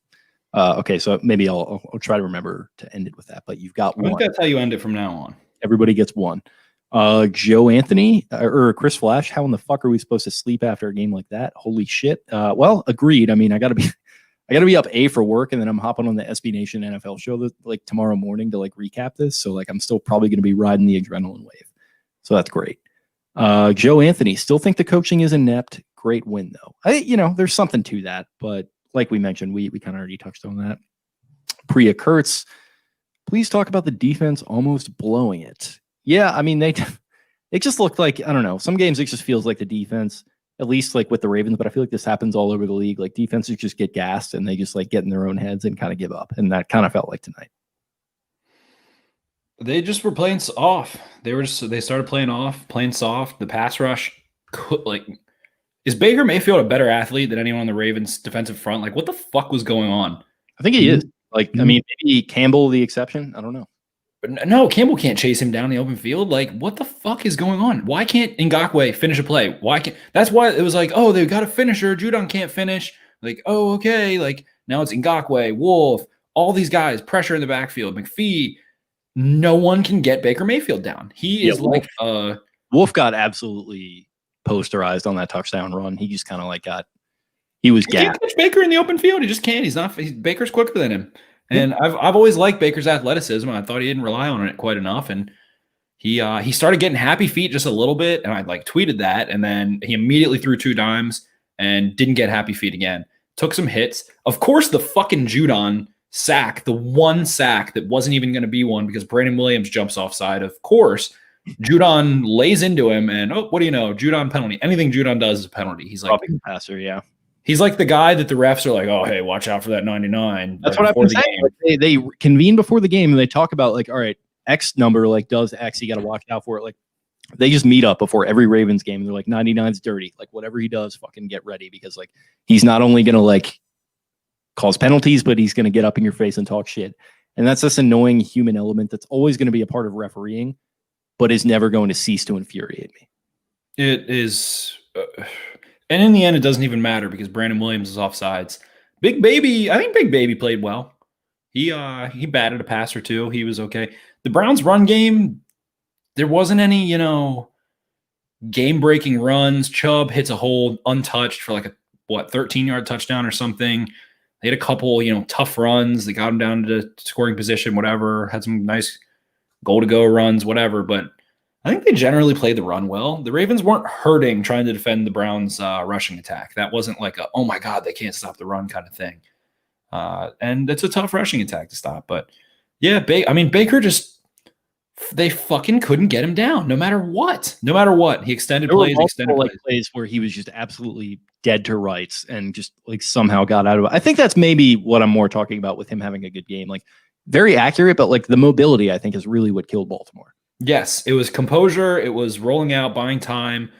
Okay, so maybe I'll try to remember to end it with that, but you've got one. I think that's how you end it from now on. Everybody gets one. Joe Anthony or Chris Flash, how in the fuck are we supposed to sleep after a game like that? Holy shit. Well, agreed. I mean, I gotta be up for work, and then I'm hopping on the SB Nation NFL show like tomorrow morning to like recap this. So like I'm still probably gonna be riding the adrenaline wave. So that's great. Joe Anthony, still think the coaching is inept. Great win though. There's something to that, but like we mentioned, we kind of already touched on that. Priya Kurtz, please talk about the defense almost blowing it. Yeah, I mean, it just looked like, I don't know, some games it just feels like the defense, at least like with the Ravens, but I feel like this happens all over the league. Like defenses just get gassed and they just like get in their own heads and kind of give up. And that kind of felt like tonight. They just were playing off. They started playing off, playing soft. The pass rush is Baker Mayfield a better athlete than anyone on the Ravens defensive front? Like, what the fuck was going on? I think he is. Like, I mean, maybe Campbell the exception. I don't know. But no, Campbell can't chase him down the open field. Like, what the fuck is going on? Why can't Ngakoue finish a play? Why can't? That's why it was like, oh, they've got a finisher. Judon can't finish. Like, oh, okay. Like, now it's Ngakoue, Wolf, all these guys, pressure in the backfield, McPhee. No one can get Baker Mayfield down. He is like Wolf got absolutely posterized on that touchdown run. He just kind of like he was gassed. He can't catch Baker in the open field. He just can't. Baker's quicker than him. And I've always liked Baker's athleticism. I thought he didn't rely on it quite enough. And he started getting happy feet just a little bit. And I like tweeted that. And then he immediately threw 2 dimes and didn't get happy feet again. Took some hits. Of course, the fucking Judon sack, the one sack that wasn't even going to be one because Brandon Williams jumps offside. Of course, Judon lays into him. And what do you know? Judon penalty. Anything Judon does is a penalty. He's like a passer, yeah. He's like the guy that the refs are like, oh, hey, watch out for that 99. That's what I've been saying. Like they convene before the game and they talk about like, all right, X number like does X, you got to watch out for it. Like they just meet up before every Ravens game. They're like 99's dirty. Like whatever he does, fucking get ready because like he's not only gonna like cause penalties, but he's gonna get up in your face and talk shit. And that's this annoying human element that's always going to be a part of refereeing, but is never going to cease to infuriate me. It is. And in the end, it doesn't even matter because Brandon Williams is offsides. Big Baby, I think Big Baby played well. He batted a pass or two. He was okay. The Browns' run game, there wasn't any, game-breaking runs. Chubb hits a hole untouched for like a 13-yard touchdown or something. They had a couple, tough runs. They got him down to scoring position, whatever. Had some nice goal-to-go runs, whatever. But I think they generally played the run well. The Ravens weren't hurting trying to defend the Browns' rushing attack. That wasn't like a, oh my God, they can't stop the run kind of thing. And it's a tough rushing attack to stop. But yeah, Baker just, they fucking couldn't get him down no matter what. No matter what. He extended plays, plays where he was just absolutely dead to rights and just like somehow got out of it. I think that's maybe what I'm more talking about with him having a good game. Like very accurate, but like the mobility, I think, is really what killed Baltimore. Yes, it was composure. It was rolling out, buying time,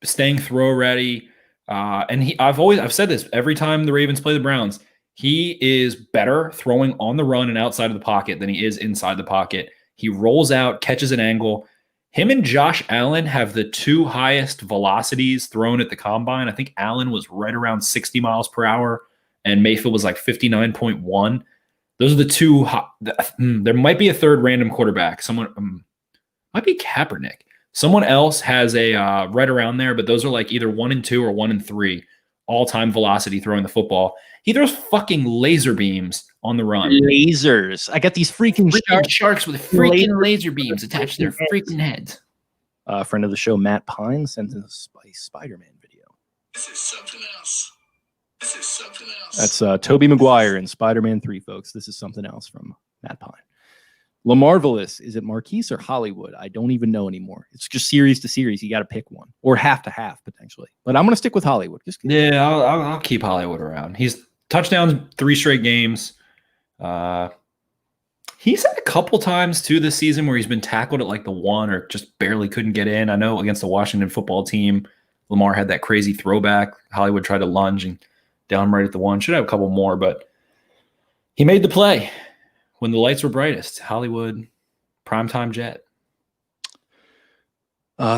staying throw ready. And I've said this every time the Ravens play the Browns. He is better throwing on the run and outside of the pocket than he is inside the pocket. He rolls out, catches an angle. Him and Josh Allen have the 2 highest velocities thrown at the combine. I think Allen was right around 60 miles per hour, and Mayfield was like 59.1. Those are the 2. There might be a third random quarterback. Someone might be Kaepernick. Someone else has a right around there, but those are like either 1 and 2 or 1 and 3 all-time velocity throwing the football. He throws fucking laser beams on the run. Lasers. I got these freaking sharks with freaking laser beams attached to their freaking heads. Friend of the show, Matt Pine, sent us a Spider-Man video. This is something else. This is something else. That's Tobey Maguire in Spider-Man 3, folks. This is something else from Matt Pine. Lamarvelous, is it Marquise or Hollywood? I don't even know anymore. It's just series to series. You got to pick one, or half to half potentially. But I'm going to stick with Hollywood. Yeah, I'll keep Hollywood around. He's touchdowns 3 straight games. He's had a couple times too this season where he's been tackled at like the 1 or just barely couldn't get in. I know against the Washington football team, Lamar had that crazy throwback. Hollywood tried to lunge and down right at the 1. Should have a couple more, but he made the play when the lights were brightest. Hollywood, primetime jet.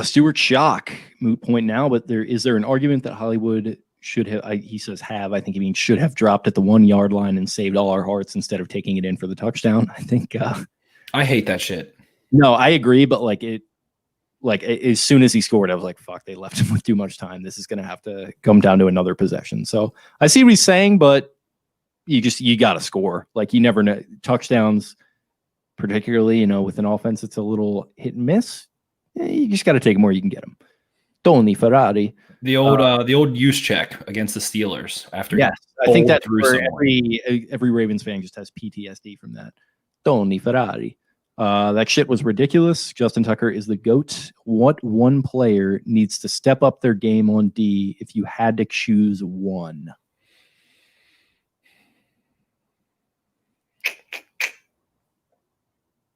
Stuart Shock, moot point now, but is there an argument that Hollywood should have, he says have, I think he means should have dropped at the 1 yard line and saved all our hearts instead of taking it in for the touchdown? I think. I hate that shit. No, I agree, but like like as soon as he scored, I was like, fuck, they left him with too much time. This is going to have to come down to another possession. So I see what he's saying, but you got to score. Like, you never know. Touchdowns, particularly, with an offense that's a little hit and miss, you just got to take them where you can get them. Tony Ferrari. The old use check against the Steelers after. Yes, I think that's where every Ravens fan just has PTSD from that. Tony Ferrari. That shit was ridiculous. Justin Tucker is the GOAT. What one player needs to step up their game on D if you had to choose one?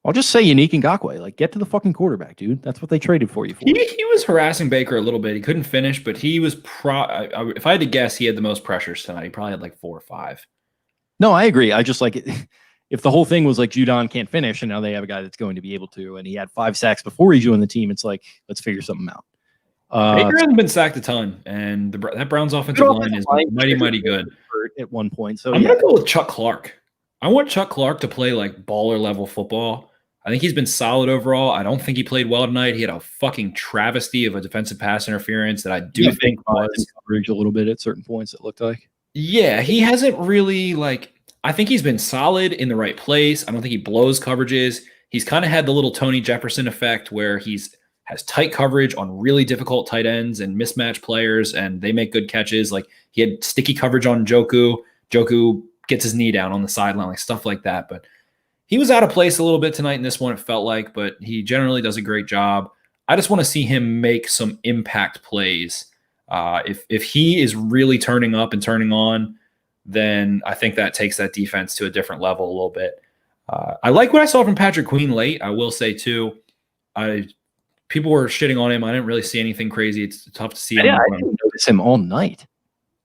I'll just say Unique Ngakoue. Like, get to the fucking quarterback, dude. That's what they traded for you for. He was harassing Baker a little bit. He couldn't finish, but he was if I had to guess, he had the most pressures tonight. He probably had like 4 or 5. No, I agree. I just like it. If the whole thing was like Judon can't finish and now they have a guy that's going to be able to, and he had 5 sacks before he joined the team, it's like, let's figure something out. Baker hasn't been sacked a ton, and that Browns offensive line is mighty good at one point. So I'm going to go with Chuck Clark. I want Chuck Clark to play like baller level football. I think he's been solid overall. I don't think he played well tonight. He had a fucking travesty of a defensive pass interference that I do think was coverage a little bit at certain points, it looked like. Yeah, he hasn't really I think he's been solid in the right place. I don't think he blows coverages. He's kind of had the little Tony Jefferson effect where has tight coverage on really difficult tight ends and mismatched players, and they make good catches. Like, he had sticky coverage on Njoku. Njoku gets his knee down on the sideline, like stuff like that. But he was out of place a little bit tonight in this one, it felt like, but he generally does a great job. I just want to see him make some impact plays. If he is really turning up and turning on, then I think that takes that defense to a different level a little bit. I like what I saw from Patrick Queen late. I will say too, people were shitting on him. I didn't really see anything crazy. It's tough to see. I didn't notice him all night.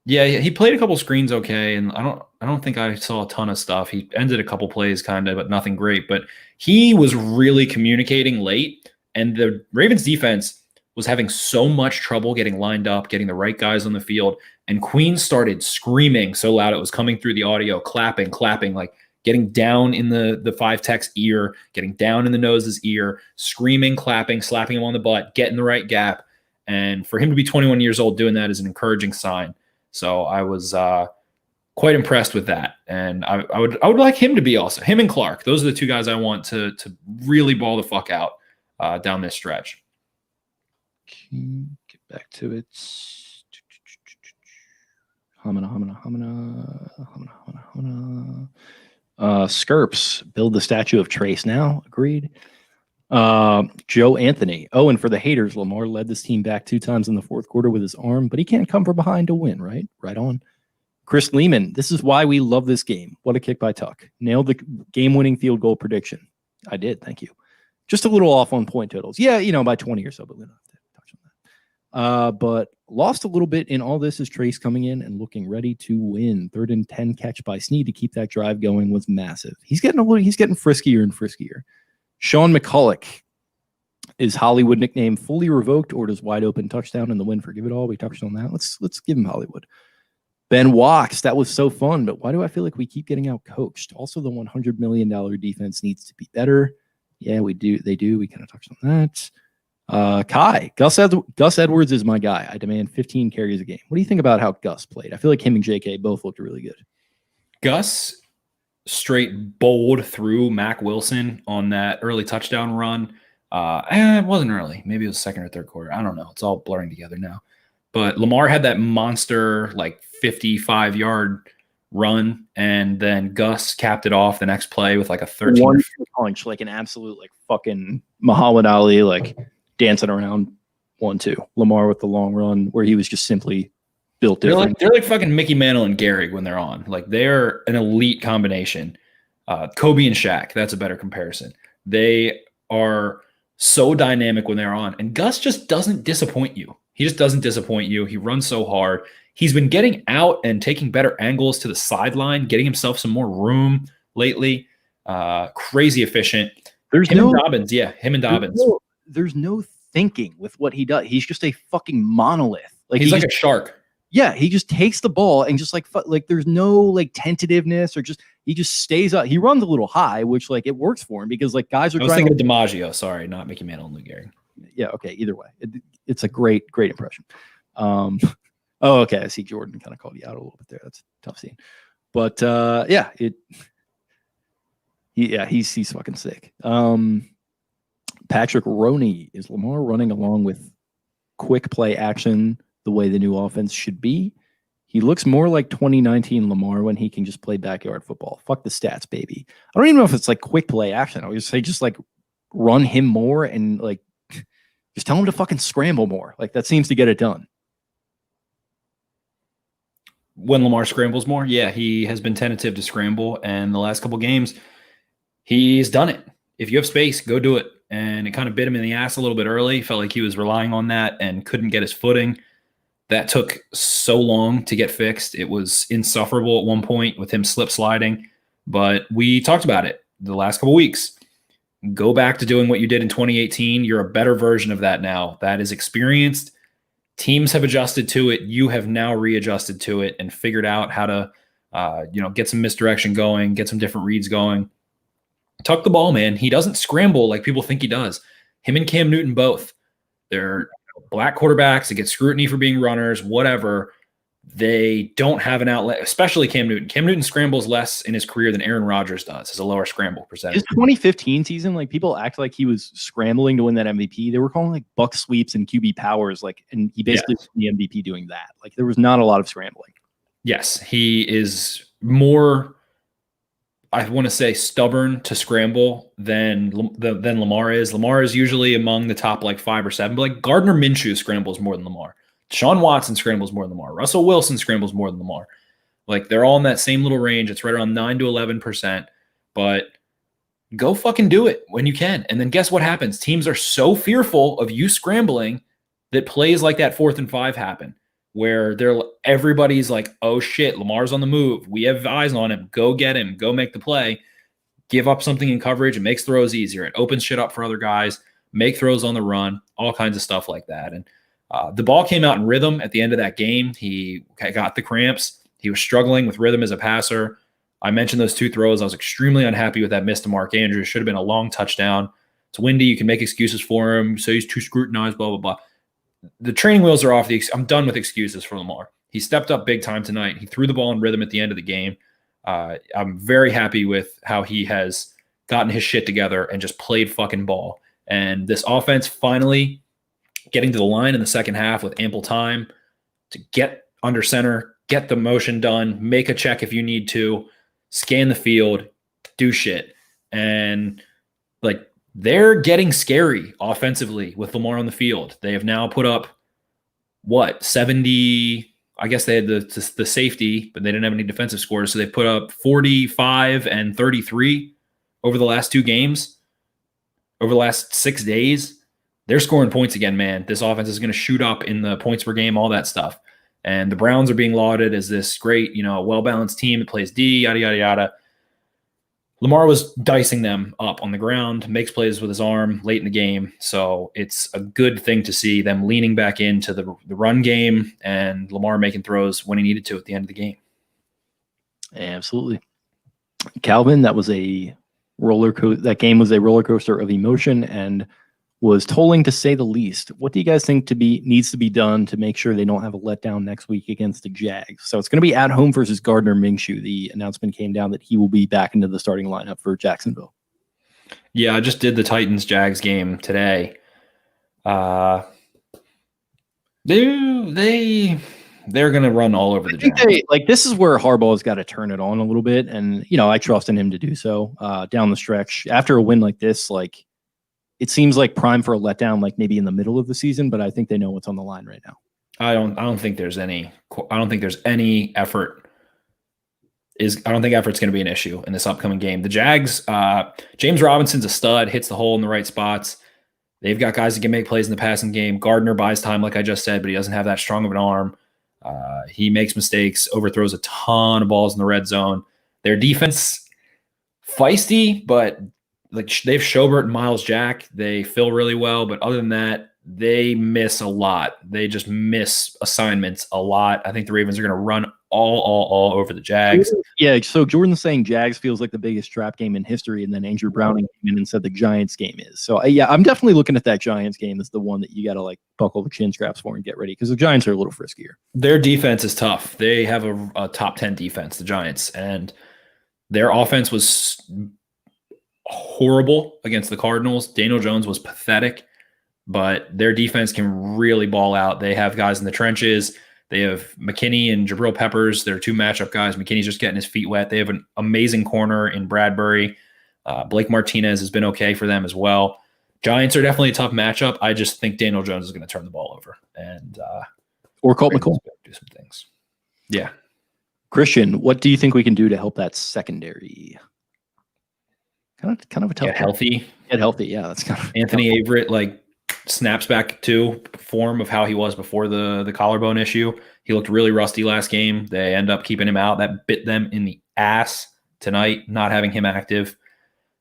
Yeah, he played a couple screens okay, and I don't think I saw a ton of stuff. He ended a couple plays kind of, but nothing great. But he was really communicating late, and the Ravens defense was having so much trouble getting lined up, getting the right guys on the field. And Queen started screaming so loud it was coming through the audio, clapping, like getting down in the 5-tech's ear, getting down in the nose's ear, screaming, clapping, slapping him on the butt, getting the right gap. And for him to be 21 years old doing that is an encouraging sign. So I was quite impressed with that. And I would like him to be also. Him and Clark, those are the 2 guys I want to really ball the fuck out down this stretch. Get back to it. Skirps, build the statue of Trace now. Agreed. Joe Anthony. Oh, and for the haters, Lamar led this team back 2 times in the 4th quarter with his arm, but he can't come from behind to win, right? Right on. Chris Lehman. This is why we love this game. What a kick by Tuck. Nailed the game-winning field goal prediction. I did. Thank you. Just a little off on point totals. Yeah, by 20 or so, but we don't have to touch on that. But lost a little bit in all this is Trace coming in and looking ready to win. 3rd and 10 catch by Snead to keep that drive going was massive. He's getting friskier and friskier. Sean McCulloch, is Hollywood nickname fully revoked, or does wide open touchdown in the win forgive it all? We touched on that. Let's give him Hollywood. Ben Walks, that was so fun, but why do I feel like we keep getting out coached? Also, the $100 million defense needs to be better. Yeah, we do. They do. We kind of touched on that. Kai, Gus Edwards is my guy. I demand 15 carries a game. What do you think about how Gus played? I feel like him and JK both looked really good. Gus straight bowled through Mac Wilson on that early touchdown run. It wasn't early. Maybe it was 2nd or 3rd quarter. I don't know. It's all blurring together now. But Lamar had that monster 55-yard run, and then Gus capped it off the next play with a 13 one punch, like an absolute fucking Muhammad Ali dancing around 1-2. Lamar with the long run where he was just simply built different. They're like fucking Mickey Mantle and Gehrig when they're on. They're an elite combination. Kobe and Shaq, that's a better comparison. They are so dynamic when they're on, and Gus just doesn't disappoint you. He just doesn't disappoint you. He runs so hard. He's been getting out and taking better angles to the sideline, getting himself some more room lately. Crazy efficient. Him and Dobbins. There's no thinking with what he does. He's just a fucking monolith. He's like a shark. Yeah, he just takes the ball and just there's no tentativeness or he just stays up. He runs a little high, which it works for him because guys are. I was thinking of DiMaggio. Sorry, not Mickey Mantle and Lou Gehrig. yeah, okay. Either way, it's a great impression. Oh, okay. I see Jordan kind of called you out a little bit there. That's a tough scene, but yeah, he's fucking sick. Patrick Roney, is Lamar running along with quick play action the way the new offense should be? He looks more like 2019 Lamar when he can just play backyard football. Fuck the stats, baby. I don't even know if it's like quick play action. I would just say just like run him more and like just tell him to fucking scramble more. Like that seems to get it done. When Lamar scrambles more, yeah, he has been tentative to scramble, and the last couple games, he's done it. If you have space, go do it. And it kind of bit him in the ass a little bit early. Felt like he was relying on that and couldn't get his footing. That took so long to get fixed. It was insufferable at one point with him slip sliding. But we talked about it the last couple weeks. Go back to doing what you did in 2018. You're a better version of that now. That is experienced. Teams have adjusted to it. You have now readjusted to it and figured out how to, get some misdirection going, get some different reads going. Tuck the ball, man. He doesn't scramble like people think he does. Him and Cam Newton both. They're black quarterbacks that get scrutiny for being runners, whatever. They don't have an outlet, especially Cam Newton. Cam Newton scrambles less in his career than Aaron Rodgers does. Has a lower scramble percentage. His 2015 season, like people act like he was scrambling to win that MVP. They were calling like buck sweeps and QB powers, like, and he basically was the MVP doing that. Like there was not a lot of scrambling. Yes, he is more, I want to say, stubborn to scramble than Lamar is. Lamar is usually among the top like 5 or 7, but like Gardner Minshew scrambles more than Lamar. Deshaun Watson scrambles more than Lamar. Russell Wilson scrambles more than Lamar. Like they're all in that same little range. It's right around 9 to 11%. But go fucking do it when you can. And then guess what happens? Teams are so fearful of you scrambling that plays like that 4th and 5 happen, where everybody's like, oh shit, Lamar's on the move. We have eyes on him. Go get him. Go make the play. Give up something in coverage. It makes throws easier. It opens shit up for other guys. Make throws on the run. All kinds of stuff like that. And the ball came out in rhythm at the end of that game. He got the cramps. He was struggling with rhythm as a passer. I mentioned those 2 throws. I was extremely unhappy with that miss to Mark Andrews. Should have been a long touchdown. It's windy. You can make excuses for him. So he's too scrutinized, blah, blah, blah. The training wheels are off. I'm done with excuses for Lamar. He stepped up big time tonight. He threw the ball in rhythm at the end of the game. I'm very happy with how he has gotten his shit together and just played fucking ball. And this offense finally getting to the line in the second half with ample time to get under center, get the motion done, make a check if you need to, scan the field, do shit. And like they're getting scary offensively with Lamar on the field. They have now put up 70, I guess they had the safety, but they didn't have any defensive scores. So they put up 45 and 33 over the last 2 games, over the last 6 days. They're scoring points again, man. This offense is going to shoot up in the points per game, all that stuff. And the Browns are being lauded as this great, well-balanced team that plays D, yada, yada, yada. Lamar was dicing them up on the ground, makes plays with his arm late in the game. So it's a good thing to see them leaning back into the run game and Lamar making throws when he needed to at the end of the game. Absolutely. Calvin, that was a that game was a roller coaster of emotion and was tolling to say the least. What do you guys think needs to be done to make sure they don't have a letdown next week against the Jags? So it's going to be at home versus Gardner Minshew. The announcement came down that he will be back into the starting lineup for Jacksonville. Yeah, I just did the Titans-Jags game today. They're going to run all over the Jags. This is where Harbaugh's got to turn it on a little bit, and I trust in him to do so down the stretch. After a win like this, it seems like prime for a letdown, like maybe in the middle of the season, but I think they know what's on the line right now. I don't think there's any effort. I don't think effort's going to be an issue in this upcoming game. The Jags, James Robinson's a stud, hits the hole in the right spots. They've got guys that can make plays in the passing game. Gardner buys time, like I just said, but he doesn't have that strong of an arm. He makes mistakes, overthrows a ton of balls in the red zone. Their defense, feisty, but they've Schobert and Miles Jack. They fill really well, but other than that, they miss a lot. They just miss assignments a lot. I think the Ravens are going to run all over the Jags. Yeah, so Jordan's saying Jags feels like the biggest trap game in history, and then Andrew Browning came in and said the Giants game is. So yeah, I'm definitely looking at that Giants game as the one that you got to like buckle the chin straps for and get ready, because the Giants are a little friskier. Their defense is tough. They have a top 10 defense, the Giants, and their offense was horrible against the Cardinals. Daniel Jones was pathetic, but their defense can really ball out. They have guys in the trenches. They have McKinney and Jabril Peppers. They're two matchup guys. McKinney's just getting his feet wet. They have an amazing corner in Bradbury. Blake Martinez has been okay for them as well. Giants are definitely a tough matchup. I just think Daniel Jones is going to turn the ball over. And or Colt McCoy. Do some things. Yeah. Christian, what do you think we can do to help that secondary? Kind of a tough. Get healthy. Get healthy. Yeah, that's kind of Anthony Averett, like, snaps back to form of how he was before the collarbone issue. He looked really rusty last game. They end up keeping him out. That bit them in the ass tonight, not having him active.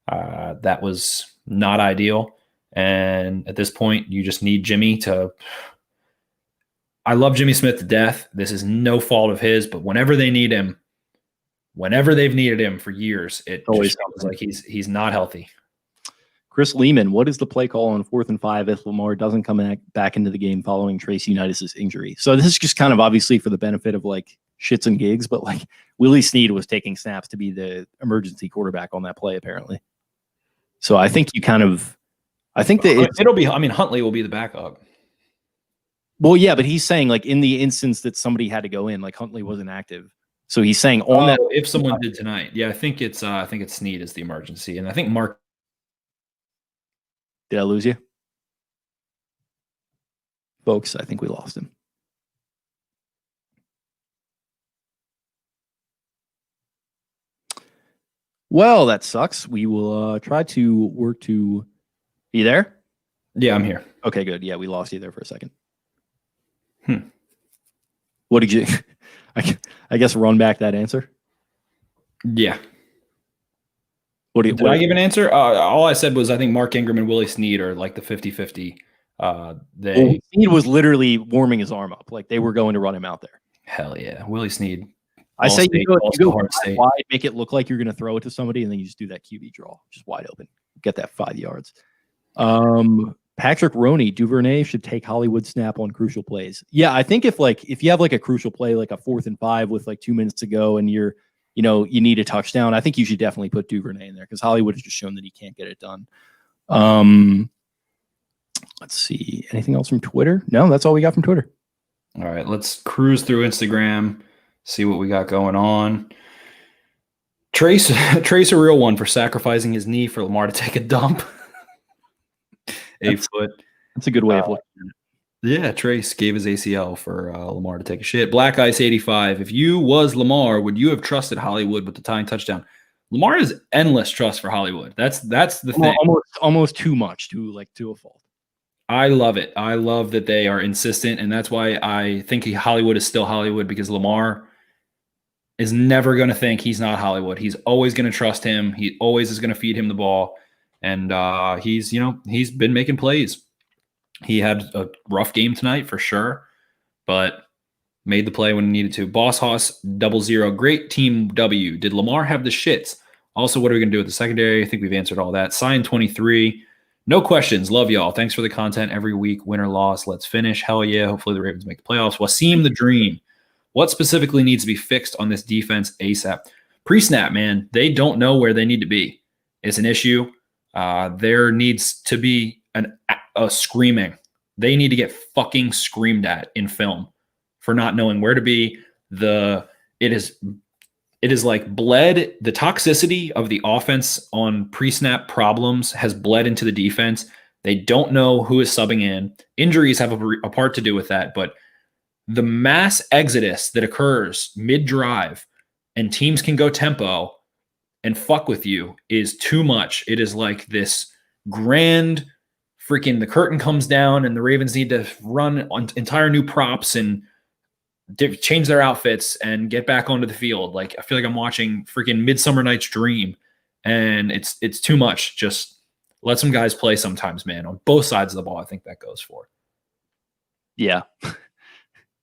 That was not ideal. And at this point, you just need Jimmy to – I love Jimmy Smith to death. This is no fault of his, but whenever they need him, whenever they've needed him for years, it always sounds like he's not healthy. Chris Lehman, what is the play call on 4th and 5 if Lamar doesn't come back into the game following Tracy Unitas' injury? So this is just kind of obviously for the benefit of like shits and gigs, but like Willie Snead was taking snaps to be the emergency quarterback on that play apparently. So I think I think that it'll be. I mean, Huntley will be the backup. Well, yeah, but he's saying like in the instance that somebody had to go in, like Huntley wasn't active. So he's saying on that if someone did tonight. Yeah, I think it's Snead is the emergency. And I think Mark. Did I lose you? Folks, I think we lost him. Well, that sucks. We will try to work to... Are you there? Yeah, I'm here. Okay, good. Yeah, we lost you there for a second. What did you... I guess run back that answer? Yeah. Did I give an answer? All I said was I think Mark Ingram and Willie Snead are like the 50-50. Snead was literally warming his arm up. Like they were going to run him out there. Hell yeah. Willie Snead. I say you go wide, make it look like you're going to throw it to somebody, and then you just do that QB draw. Just wide open. Get that 5 yards. Patrick Roney, Duvernay should take Hollywood snap on crucial plays. Yeah, I think if you have like a crucial play, like a 4th and 5 with like 2 minutes to go and you need a touchdown, I think you should definitely put Duvernay in there because Hollywood has just shown that he can't get it done. Let's see. Anything else from Twitter? No, that's all we got from Twitter. All right, let's cruise through Instagram, see what we got going on. Trace a real one for sacrificing his knee for Lamar to take a dump. 8 foot. That's a good way of looking at it. Yeah, Trace gave his ACL for Lamar to take a shit. Black Ice 85. If you was Lamar, would you have trusted Hollywood with the tying touchdown? Lamar has endless trust for Hollywood. That's the thing. Almost too much to a fault. I love it. I love that they are insistent, and that's why I think Hollywood is still Hollywood, because Lamar is never going to think he's not Hollywood. He's always going to trust him. He always is going to feed him the ball, and he's been making plays. He had a rough game tonight for sure, but made the play when he needed to. Boss Hoss 00. Great team W. Did Lamar have the shits? Also, what are we going to do with the secondary? I think we've answered all that. Sign 23. No questions. Love y'all. Thanks for the content every week. Win or loss. Let's finish. Hell yeah. Hopefully the Ravens make the playoffs. Wasim the Dream. What specifically needs to be fixed on this defense ASAP? Pre-snap, man. They don't know where they need to be. It's an issue. There needs to be a screaming. They need to get fucking screamed at in film for not knowing where to be. It is like bled. The toxicity of the offense on pre-snap problems has bled into the defense. They don't know who is subbing in. Injuries have a part to do with that, but the mass exodus that occurs mid-drive and teams can go tempo and fuck with you is too much. It is like this grand freaking, the curtain comes down and the Ravens need to run on entire new props and change their outfits and get back onto the field. Like, I feel like I'm watching freaking Midsummer Night's Dream, and it's too much. Just let some guys play sometimes, man, on both sides of the ball. I think that goes for. Yeah.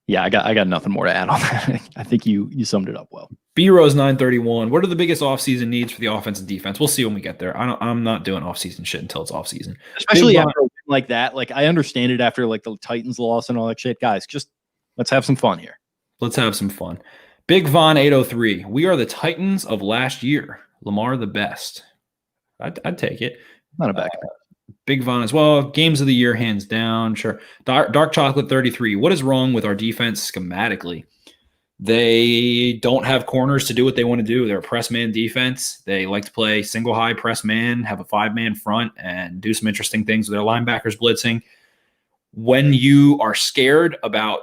Yeah, I got nothing more to add on that. I think you summed it up well. B-Rose 931. What are the biggest offseason needs for the offense and defense? We'll see when we get there. I'm not doing offseason shit until it's offseason. Especially after a win like that. Like, I understand it after like the Titans loss and all that shit. Guys, just let's have some fun here. Let's have some fun. Big Von 803. We are the Titans of last year. Lamar the best. I'd take it. Not a bad Big Von as well. Games of the year, hands down. Sure. Dark Chocolate 33. What is wrong with our defense schematically? They don't have corners to do what they want to do. They're a press man defense. They like to play single high press man, have a 5-man front, and do some interesting things with their linebackers blitzing. When you are scared about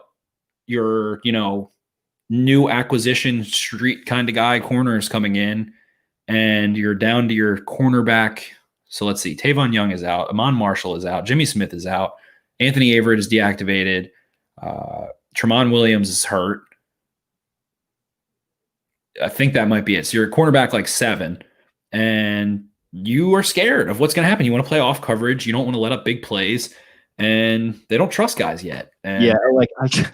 your, new acquisition street kind of guy corners coming in, and you're down to your cornerback. So let's see. Tavon Young is out. Amon Marshall is out. Jimmy Smith is out. Anthony Averett is deactivated. Tremont Williams is hurt. I think that might be it. So you're a cornerback like 7, and you are scared of what's going to happen. You want to play off coverage. You don't want to let up big plays, and they don't trust guys yet. And yeah, like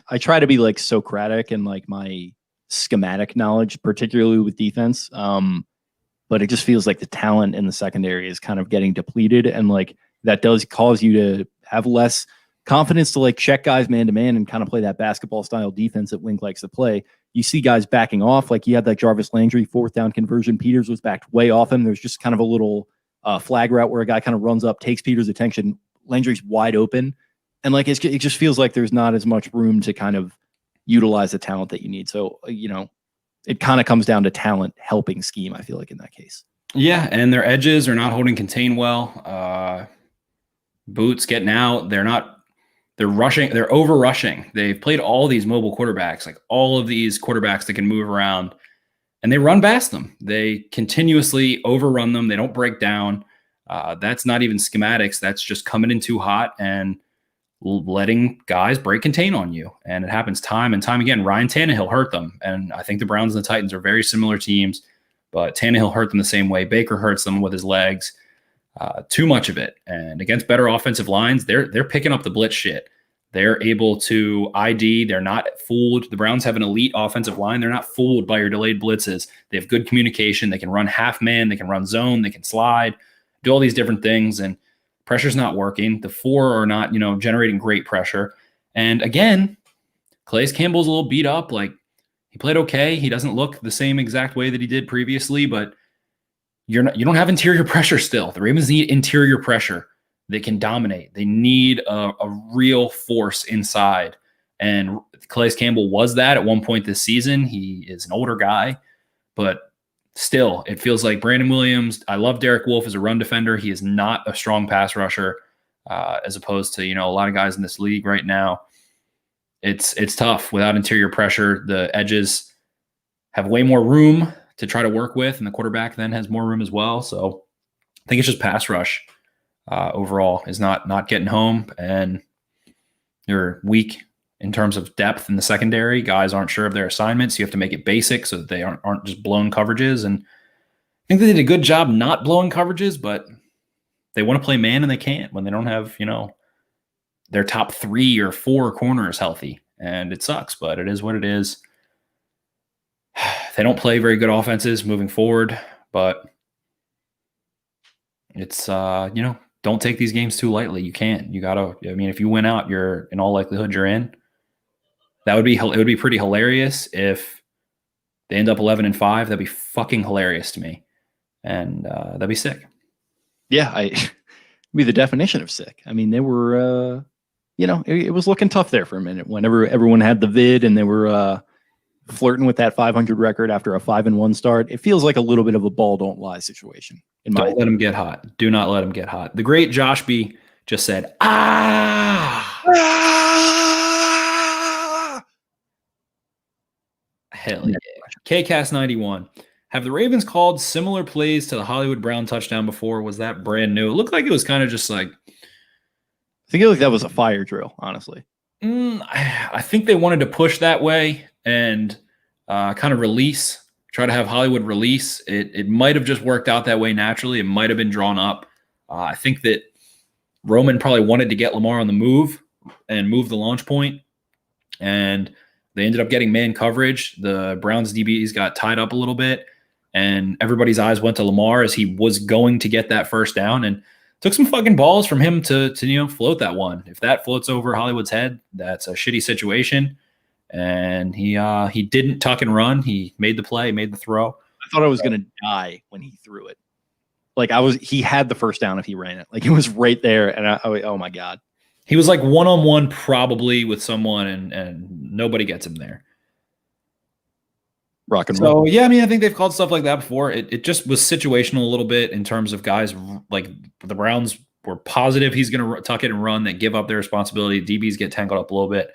I try to be like Socratic and like my schematic knowledge, particularly with defense. But it just feels like the talent in the secondary is kind of getting depleted, and like that does cause you to have less confidence to like check guys man to man and kind of play that basketball style defense that Wink likes to play. You see guys backing off, like you had that Jarvis Landry 4th down conversion. Peters was backed way off him. There's just kind of a little flag route where a guy kind of runs up, takes Peters' attention. Landry's wide open, and like it just feels like there's not as much room to kind of utilize the talent that you need. So it kind of comes down to talent helping scheme, I feel like, in that case. Yeah, and their edges are not holding contain well. Boots getting out. They're rushing. They're over rushing. They've played all these mobile quarterbacks, like all of these quarterbacks that can move around, and they run past them. They continuously overrun them. They don't break down. That's not even schematics. That's just coming in too hot and letting guys break contain on you. And it happens time and time again. Ryan Tannehill hurt them. And I think the Browns and the Titans are very similar teams, but Tannehill hurt them the same way. Baker hurts them with his legs. Too much of it. And against better offensive lines, they're picking up the blitz shit. They're able to ID. They're not fooled. The Browns have an elite offensive line. They're not fooled by your delayed blitzes. They have good communication. They can run half man. They can run zone. They can slide, do all these different things. And pressure's not working. The 4 are not, generating great pressure. And again, Calais Campbell's a little beat up. Like, he played okay. He doesn't look the same exact way that he did previously, but you don't have interior pressure still. The Ravens need interior pressure. They can dominate. They need a real force inside. And Calais Campbell was that at one point this season. He is an older guy, but still, it feels like Brandon Williams. I love Derek Wolfe as a run defender. He is not a strong pass rusher, as opposed to a lot of guys in this league right now. It's tough without interior pressure. The edges have way more room to try to work with, and the quarterback then has more room as well. So I think it's just pass rush overall is not getting home, and you're weak in terms of depth in the secondary. Guys aren't sure of their assignments. You have to make it basic so that they aren't just blown coverages. And I think they did a good job not blowing coverages, but they want to play man and they can't when they don't have, their top 3 or 4 corners healthy. And it sucks, but it is what it is. They don't play very good offenses moving forward, but it's, don't take these games too lightly. You can't. You got to, if you win out, you're in all likelihood you're in. It would be pretty hilarious if they end up 11-5. That'd be fucking hilarious to me. And that'd be sick. Yeah, it'd be the definition of sick. They were, it was looking tough there for a minute whenever everyone had the vid and they were flirting with that 500 record after a 5-1 start. It feels like a little bit of a ball don't lie situation. Don't let them get hot. Do not let them get hot. The great Josh B just said, Hell yeah. KCast 91. Have the Ravens called similar plays to the Hollywood Brown touchdown before? Was that brand new? It looked like it was kind of just like, I think like that was a fire drill, honestly. I think they wanted to push that way and kind of try to have Hollywood release. It might have just worked out that way naturally. It might have been drawn up. I think that Roman probably wanted to get Lamar on the move and move the launch point, and they ended up getting man coverage. The Browns DBs got tied up a little bit, and everybody's eyes went to Lamar as he was going to get that first down, and took some fucking balls from him to float that one. If that floats over Hollywood's head, that's a shitty situation. And he didn't tuck and run. He made the play, made the throw. I thought I was gonna die when he threw it. Like he had the first down if he ran it. Like it was right there, and oh my god. He was like one-on-one probably with someone, and nobody gets him there. Rock and roll. So, yeah, I mean, I think they've called stuff like that before. It just was situational a little bit in terms of guys like the Browns were positive he's going to tuck it and run, that give up their responsibility. DBs get tangled up a little bit.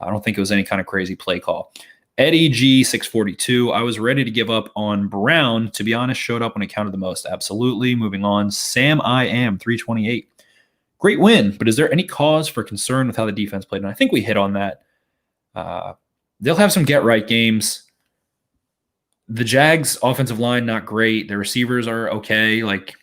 I don't think it was any kind of crazy play call. Eddie G 642. I was ready to give up on Brown. To be honest, showed up when it counted the most. Absolutely. Moving on. Sam I am 328. Great win, but is there any cause for concern with how the defense played? And I think we hit on that. They'll have some get-right games. The Jags' offensive line, not great. Their receivers are okay. Like,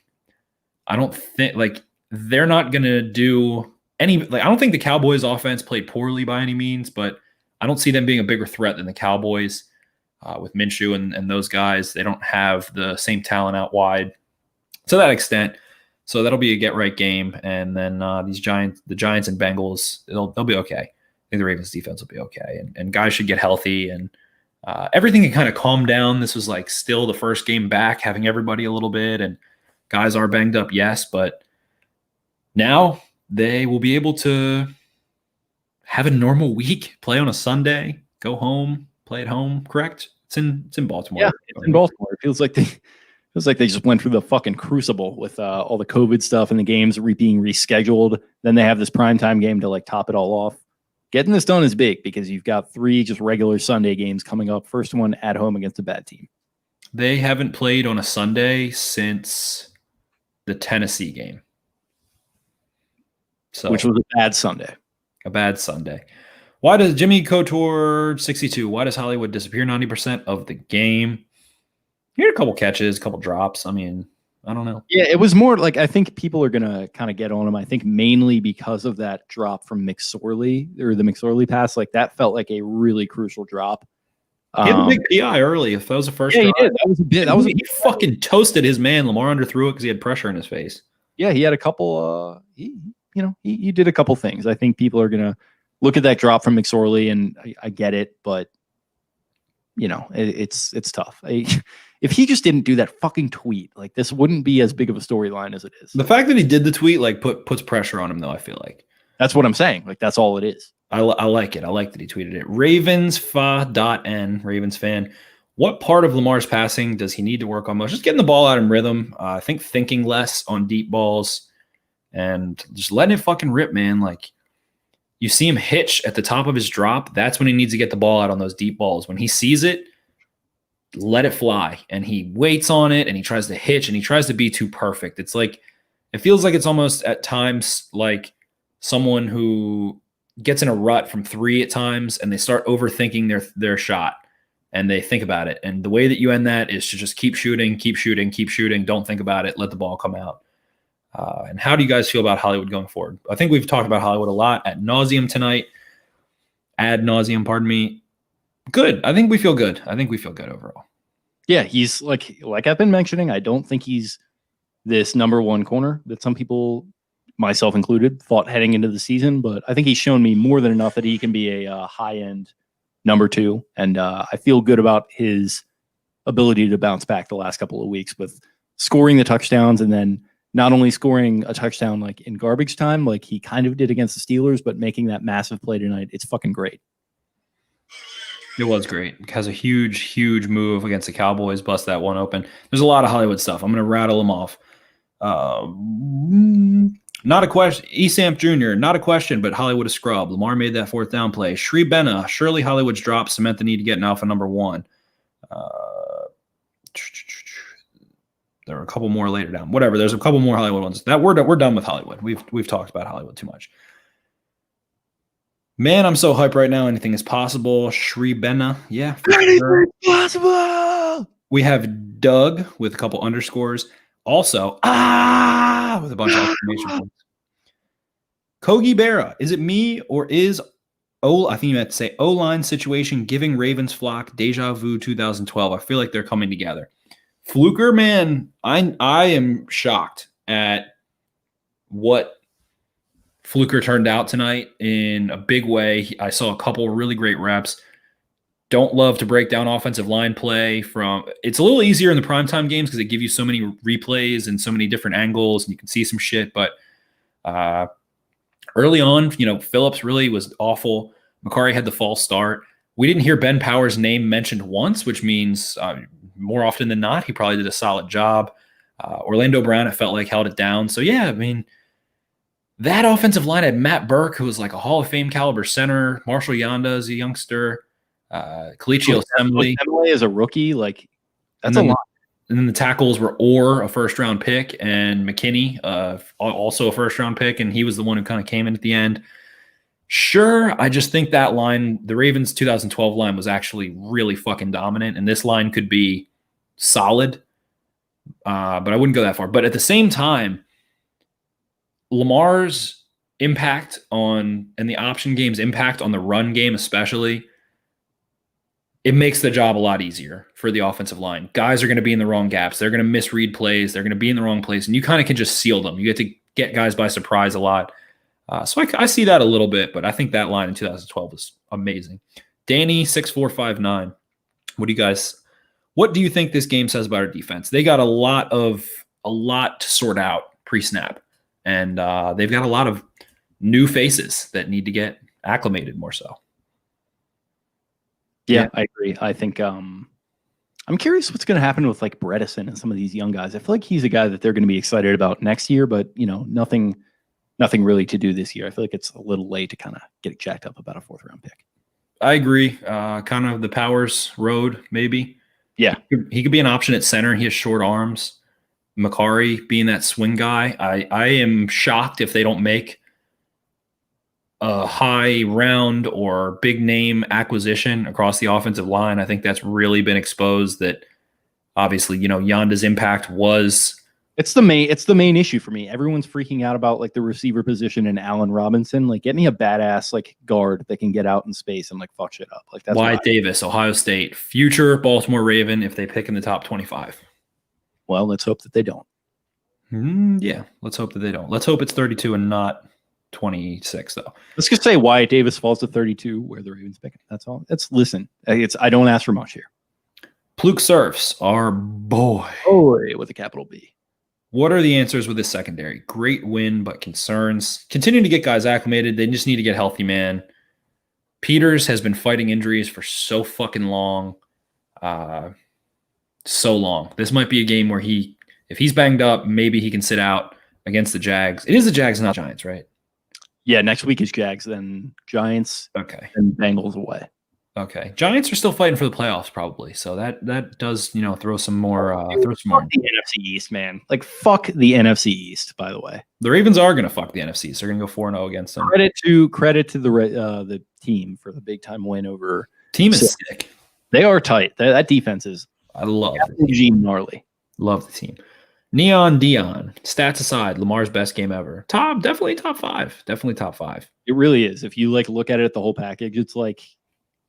I don't think, like, they're not going to do any, like, I don't think the Cowboys' offense played poorly by any means, but I don't see them being a bigger threat than the Cowboys with Minshew and those guys. They don't have the same talent out wide to that extent. So that'll be a get-right game. And then the Giants and Bengals, they'll be okay. I think the Ravens defense will be okay. And guys should get healthy, and everything can kind of calm down. This was like still the first game back, having everybody a little bit, and guys are banged up, yes, but now they will be able to have a normal week, play on a Sunday, go home, play at home, correct? It's in Baltimore. Yeah, it's in Baltimore. It feels like they just went through the fucking crucible with all the COVID stuff and the games being rescheduled. Then they have this primetime game to like top it all off. Getting this done is big because you've got 3 just regular Sunday games coming up. First one at home against a bad team. They haven't played on a Sunday since the Tennessee game. So, which was a bad Sunday. A bad Sunday. Why does Jimmy Couture 62? Why does Hollywood disappear 90% of the game? He had a couple catches, a couple drops. I mean, I don't know. Yeah, it was more like I think people are gonna kind of get on him. I think mainly because of that drop from McSorley, or the McSorley pass. Like that felt like a really crucial drop. He had a big PI early. If that was the first, yeah, drive, he did. That was a bit. That was he fucking toasted his man. Lamar underthrew it because he had pressure in his face. Yeah, he had a couple. He did a couple things. I think people are gonna look at that drop from McSorley, and I get it, but it's tough. If he just didn't do that fucking tweet, like this wouldn't be as big of a storyline as it is. The fact that he did the tweet like puts pressure on him, though. I feel like that's what I'm saying. Like that's all it is. I like it. I like that he tweeted it. Ravensfa.n, Ravens fan. What part of Lamar's passing does he need to work on most? Just getting the ball out in rhythm. I think thinking less on deep balls and just letting it fucking rip, man. Like you see him hitch at the top of his drop. That's when he needs to get the ball out on those deep balls. When he sees it, let it fly. And he waits on it and he tries to hitch and he tries to be too perfect. It's like, it feels like it's almost at times like someone who gets in a rut from 3 at times and they start overthinking their shot and they think about it. And the way that you end that is to just keep shooting. Don't think about it. Let the ball come out. And how do you guys feel about Hollywood going forward? I think we've talked about Hollywood a lot ad nauseum tonight. Pardon me. Good. I think we feel good. Overall. Yeah, he's like I've been mentioning, I don't think he's this number 1 corner that some people, myself included, thought heading into the season, but I think he's shown me more than enough that he can be a high-end number 2, and I feel good about his ability to bounce back the last couple of weeks with scoring the touchdowns, and then not only scoring a touchdown like in garbage time, like he kind of did against the Steelers, but making that massive play tonight. It's fucking great. It was great. It has a huge move against the Cowboys. Bust that one open. There's a lot of Hollywood stuff. I'm going to rattle them off. Not a question. Esamp Jr., not a question, but Hollywood a scrub. Lamar made that 4th down play. Sri Benna, surely Hollywood's drop cement the need to get an alpha number 1. There were a couple more later down. Whatever. There's a couple more Hollywood ones. That we're done with Hollywood. We've talked about Hollywood too much. Man, I'm so hyped right now. Anything is possible. Sri Benna. Yeah. Anything is possible. We have Doug with a couple underscores. Also, with a bunch of exclamation points. Kogi Berra, is it me or is I think you meant to say O-line situation giving Ravens flock deja vu 2012? I feel like they're coming together. Fluker, man, I am shocked at what Fluker turned out tonight in a big way. I saw a couple really great reps. Don't love to break down offensive line play it's a little easier in the primetime games because they give you so many replays and so many different angles and you can see some shit. But early on, Phillips really was awful. Macari had the false start. We didn't hear Ben Powers' name mentioned once, which means more often than not, he probably did a solid job. Orlando Brown, it felt like, held it down. So, yeah, I mean, that offensive line had Matt Burke, who was like a Hall of Fame caliber center. Marshall Yanda is a youngster. Kalichi Assembly is a rookie. Like, that's a lot. And then the tackles were Orr, a first-round pick, and McKinney, also a first-round pick, and he was the one who kind of came in at the end. Sure, I just think that line, the Ravens 2012 line, was actually really fucking dominant, and this line could be solid, but I wouldn't go that far. But at the same time, Lamar's impact and the option game's impact on the run game especially, it makes the job a lot easier for the offensive line. Guys are going to be in the wrong gaps. They're going to misread plays. They're going to be in the wrong place, and you kind of can just seal them. You get to get guys by surprise a lot. So I see that a little bit, but I think that line in 2012 was amazing. Danny 6459. What do you think this game says about our defense? They got a lot to sort out pre-snap, and they've got a lot of new faces that need to get acclimated more so. Yeah, I agree. I think I'm curious what's going to happen with like Bredesen and some of these young guys. I feel like he's a guy that they're going to be excited about next year, but nothing really to do this year. I feel like it's a little late to kind of get jacked up about a 4th-round pick. I agree. Kind of the Powers road, maybe. Yeah. He could be an option at center. He has short arms. Macari being that swing guy. I am shocked if they don't make a high round or big name acquisition across the offensive line. I think that's really been exposed that obviously, Yanda's impact was. It's the main issue for me. Everyone's freaking out about like the receiver position and Allen Robinson. Like, get me a badass like guard that can get out in space and like fuck shit up. Like, that's Wyatt Davis, Ohio State, future Baltimore Raven if they pick in the top 25. Well, let's hope that they don't. Yeah, let's hope that they don't. Let's hope it's 32 and not 26 though. Let's just say Wyatt Davis falls to 32 where the Ravens pick it. That's all. I don't ask for much here. Pluke Surfs, our boy with a capital B. What are the answers with this secondary? Great win, but concerns. Continuing to get guys acclimated. They just need to get healthy, man. Peters has been fighting injuries for so fucking long. So long. This might be a game where if he's banged up, maybe he can sit out against the Jags. It is the Jags, not Giants, right? Yeah, next week is Jags, then Giants, okay, and Bengals away. Okay, Giants are still fighting for the playoffs, probably. So that does throw some more. Fuck the NFC East, man. Like fuck the NFC East. By the way, the Ravens are going to fuck the NFC. So they're going to go 4-0 against them. Credit to the team for the big time win over. Team is sick. They are tight. That defense is. I love gnarly. Love the team. Neon Dion. Stats aside, Lamar's best game ever. Definitely top 5. Definitely top 5. It really is. If you like look at it, the whole package, it's like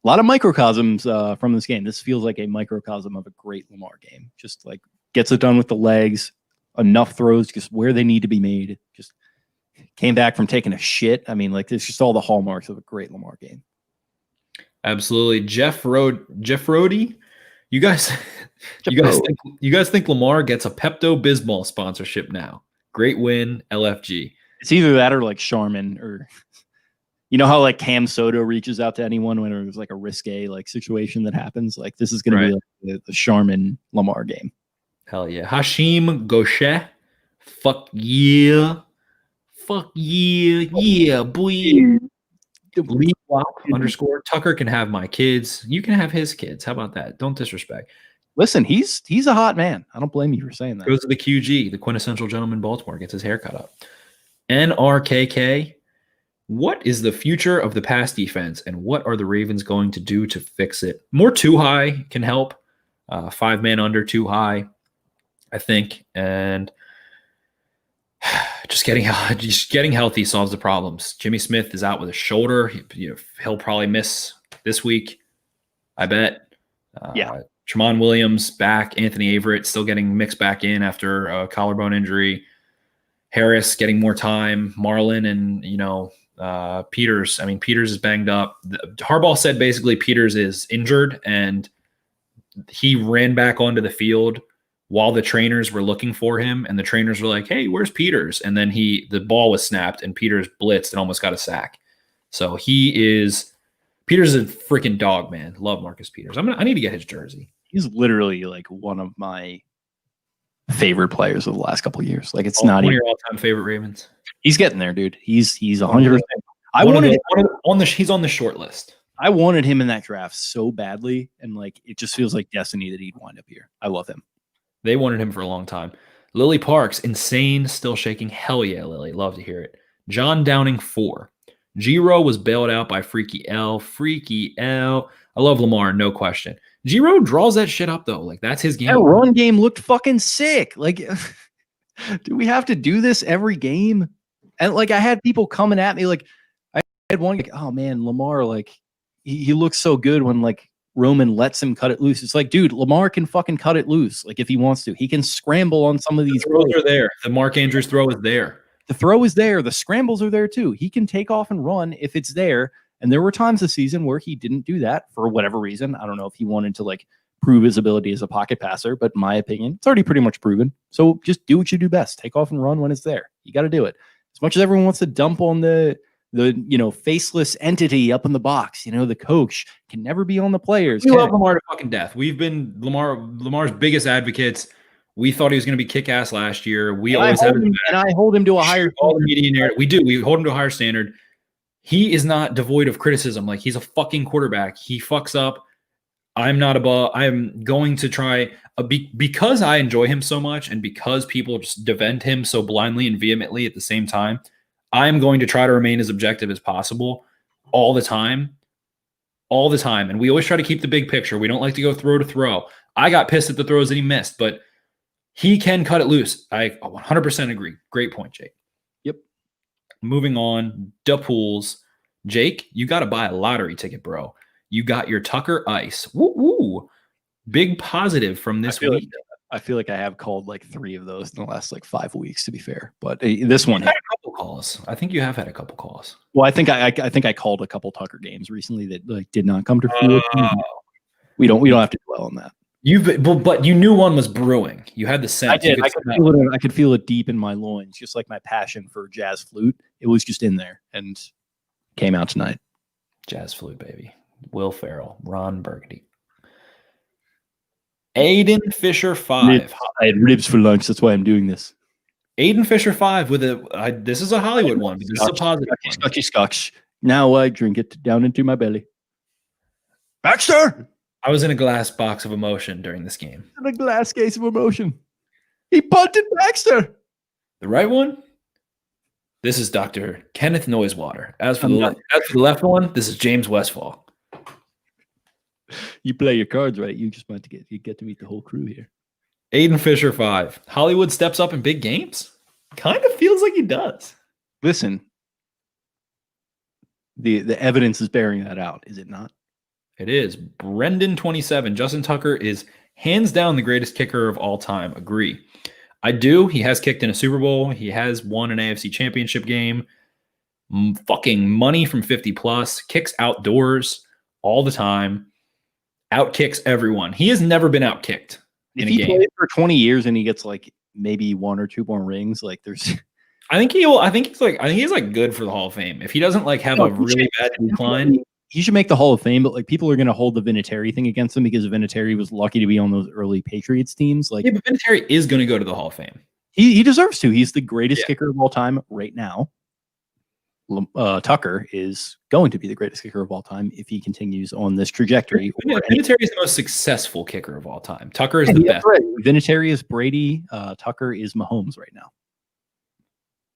a lot of microcosms from this game. This feels like a microcosm of a great Lamar game. Just like gets it done with the legs, enough throws just where they need to be made. Just came back from taking a shit. I mean, like it's just all the hallmarks of a great Lamar game. Absolutely. Jeff Rody. You guys think Lamar gets a Pepto-Bismol sponsorship now? Great win, LFG. It's either that or like Charmin, or how like Cam Soto reaches out to anyone when there's like a risque like situation that happens. Like this is going to be like the Charmin Lamar game. Hell yeah. Hashim Goshe. Fuck yeah. Yeah, boy. Lee _ Tucker can have my kids. You can have his kids. How about that? Don't disrespect. Listen, he's a hot man. I don't blame you for saying that. Goes to the QG, the quintessential gentleman in Baltimore, gets his hair cut up. NRKK. What is the future of the pass defense, and what are the Ravens going to do to fix it? More too high can help. 5-man under too high, I think. And Just getting healthy solves the problems. Jimmy Smith is out with a shoulder. He'll probably miss this week, I bet. Tramon Williams back. Anthony Averett still getting mixed back in after a collarbone injury. Harris getting more time. Marlin and Peters. I mean, Peters is banged up. Harbaugh said basically Peters is injured, and he ran back onto the field while the trainers were looking for him, and the trainers were like, "Hey, where's Peters?" And then the ball was snapped, and Peters blitzed and almost got a sack. So Peters is a freaking dog, man. Love Marcus Peters. I need to get his jersey. He's literally like one of my favorite players of the last couple of years. Like it's not one even of your all-time favorite Ravens. He's getting there, dude. He's 100%. He's on the short list. I wanted him in that draft so badly, and like it just feels like destiny that he'd wind up here. I love him. They wanted him for a long time. Lily Parks, insane, still shaking. Hell yeah, Lily. Love to hear it. John Downing 4. G-Row was bailed out by Freaky L. Freaky L. I love Lamar, no question. G-Row draws that shit up, though. Like, that's his game. That run game looked fucking sick. Like, do we have to do this every game? And, like, I had people coming at me, like, I had one, like, oh, man, Lamar, like, he looks so good when, like, Roman lets him cut it loose. It's like, dude, Lamar can fucking cut it loose. Like, if he wants to. He can scramble on some of these. The throws are there. The Mark Andrews throw is there. The throw is there. The scrambles are there, too. He can take off and run if it's there. And there were times this season where he didn't do that for whatever reason. I don't know if he wanted to, like, prove his ability as a pocket passer, but in my opinion, it's already pretty much proven. So just do what you do best. Take off and run when it's there. You got to do it. As much as everyone wants to dump on the faceless entity up in the box, the coach can never be on the players. We love Lamar to fucking death. We've been Lamar's biggest advocates. We thought he was going to be kick-ass last year. We always have him, and I hold him to a higher all the media narrative. We do. We hold him to a higher standard. He is not devoid of criticism. Like, he's a fucking quarterback. He fucks up. I'm going to try because I enjoy him so much, and because people just defend him so blindly and vehemently at the same time. I'm going to try to remain as objective as possible all the time. And we always try to keep the big picture. We don't like to go throw to throw. I got pissed at the throws that he missed, but he can cut it loose. I 100% agree. Great point, Jake. Yep. Moving on, Pools. Jake, you got to buy a lottery ticket, bro. You got your Tucker Ice. Woo woo. Big positive from this week. I feel like I have called like 3 of those in the last like 5 weeks, to be fair. But this one had a couple calls. I think you have had a couple calls. Well, I think I called a couple Tucker games recently that like did not come to fruition. We don't have to dwell on that. But you knew one was brewing. You had the sense. I did. I could feel it deep in my loins, just like my passion for jazz flute. It was just in there and came out tonight. Jazz flute, baby. Will Ferrell, Ron Burgundy. Aiden Fisher 5. I had ribs for lunch. That's why I'm doing this. Aiden Fisher 5 with this is a Hollywood one. This is a positive one. Scotch. Now I drink it down into my belly. Baxter! I was in a glass box of emotion during this game. In a glass case of emotion. He punted Baxter. The right one? This is Dr. Kenneth Noisewater. As for the left one, this is James Westfall. You play your cards right. You just want to get to meet the whole crew here. Aiden Fisher 5. Hollywood steps up in big games? Kind of feels like he does. Listen, the evidence is bearing that out, is it not? It is. Brendan 27. Justin Tucker is hands down the greatest kicker of all time. Agree. I do. He has kicked in a Super Bowl. He has won an AFC championship game. Fucking money from 50 plus. Kicks outdoors all the time. Outkicks everyone. He has never been outkicked in a game. If he plays for 20 years and he gets like maybe 1 or 2 more rings, like there's I think he's like good for the Hall of Fame. If he doesn't like have a really bad decline, he should make the Hall of Fame, but like people are going to hold the Vinatieri thing against him because Vinatieri was lucky to be on those early Patriots teams. Like, yeah, but Vinatieri is going to go to the Hall of Fame. He deserves to. He's the greatest kicker of all time right now. Tucker is going to be the greatest kicker of all time if he continues on this trajectory. Vinatieri is the most successful kicker of all time. Tucker is the best. Right. Vinatieri is Brady. Tucker is Mahomes right now.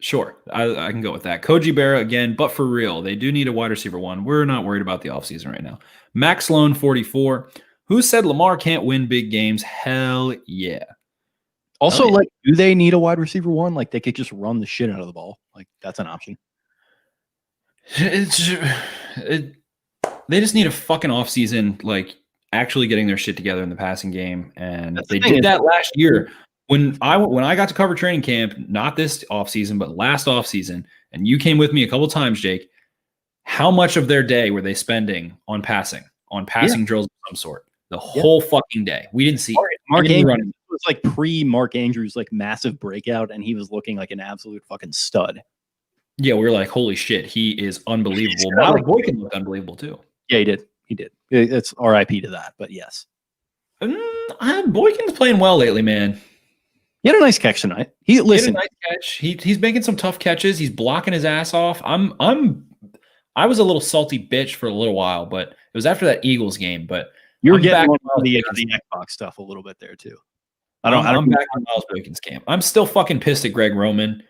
Sure, I can go with that. Koji Berra again, but for real, they do need a wide receiver 1. We're not worried about the offseason right now. Max Sloan 44. Who said Lamar can't win big games? Hell yeah. Also, like, do they need a wide receiver one? Like, they could just run the shit out of the ball. Like, that's an option. They just need a fucking offseason, like actually getting their shit together in the passing game. And they did that last year when I got to cover training camp, not this offseason, but last offseason. And you came with me a couple times, Jake. How much of their day were they spending on passing drills of some sort? The whole fucking day. We didn't see Mark Andrews was like pre-Mark Andrews, like massive breakout, and he was looking like an absolute fucking stud. Yeah, we were like, holy shit, he is unbelievable. Miles Boykin looked unbelievable too. Yeah, he did. He did. It's RIP to that, but yes. Boykin's playing well lately, man. He had a nice catch tonight. He had a nice catch. He's making some tough catches. He's blocking his ass off. I was a little salty bitch for a little while, but it was after that Eagles game. But you're getting on the Xbox stuff a little bit there too. I'm back on Miles Boykin's camp. I'm still fucking pissed at Greg Roman.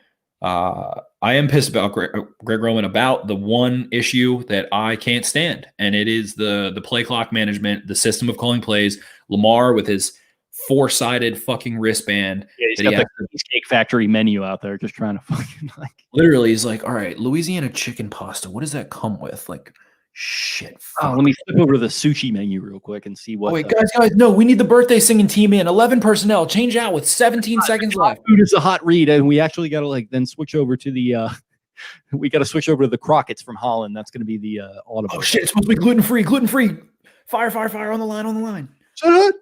I am pissed about Greg Roman about the one issue that I can't stand, and it is the play clock management, the system of calling plays. Lamar with his 4-sided fucking wristband. Yeah, he's got the Cheesecake Factory menu out there, just trying to fucking like. Literally, he's like, all right, Louisiana chicken pasta. What does that come with? Like, shit. Let me flip over to the sushi menu real quick and see what. Oh, wait, guys, no, we need the birthday singing team in. 11 personnel. Change out with 17 seconds left. Food is a hot read, and we actually got to like then switch over to the. We got to switch over to the Crockett's from Holland. That's going to be the audible. Oh shit! It's supposed to be gluten free. Fire on the line. Shut up.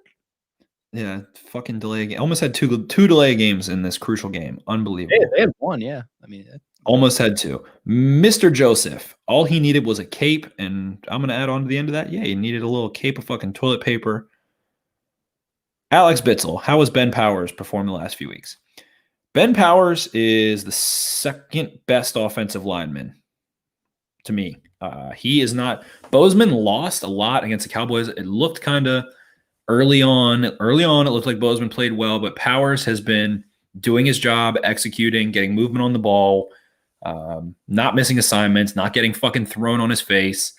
Yeah, fucking delay game. Almost had two delay games in this crucial game. Unbelievable. They had one, yeah. I mean, almost had two. Mr. Joseph, all he needed was a cape, and I'm gonna add on to the end of that. Yeah, he needed a little cape of fucking toilet paper. Alex Bitzel, how has Ben Powers performed the last few weeks? Ben Powers is the second best offensive lineman to me. He is not. Bozeman lost a lot against the Cowboys. It looked kind of. Early on, it looked like Bozeman played well, but Powers has been doing his job, executing, getting movement on the ball, not missing assignments, not getting fucking thrown on his face.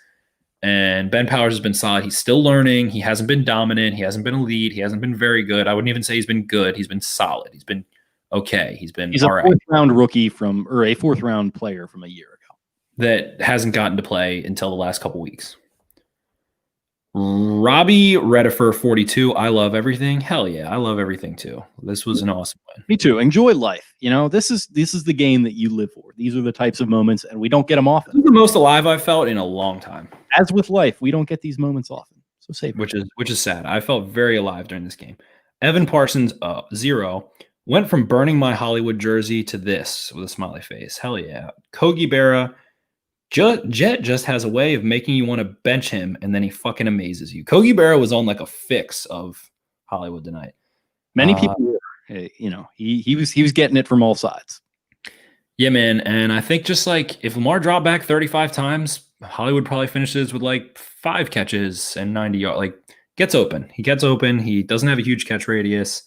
And Ben Powers has been solid. He's still learning. He hasn't been dominant. He hasn't been elite. He hasn't been very good. I wouldn't even say he's been good. He's been solid. He's been okay. He's a fourth-round rookie or a fourth-round player from a year ago that hasn't gotten to play until the last couple weeks. Robbie Redifer 42. I love everything. Hell yeah, I love everything too. This was an awesome win. Me too. Enjoy life. You know, this is the game that you live for. These are the types of moments, and we don't get them often. This is the most alive I've felt in a long time. As with life, we don't get these moments often. So save it. Which is sad. I felt very alive during this game. Evan Parsons 0 went from burning my Hollywood jersey to this with a smiley face. Hell yeah. Kogi Berra. Jet just has a way of making you want to bench him, and then he fucking amazes you. Kogi Berra was on like a fix of Hollywood tonight. Many people, he was getting it from all sides. Yeah, man. And I think just like if Lamar dropped back 35 times, Hollywood probably finishes with like 5 catches and 90 yards. Like gets open. He gets open. He doesn't have a huge catch radius.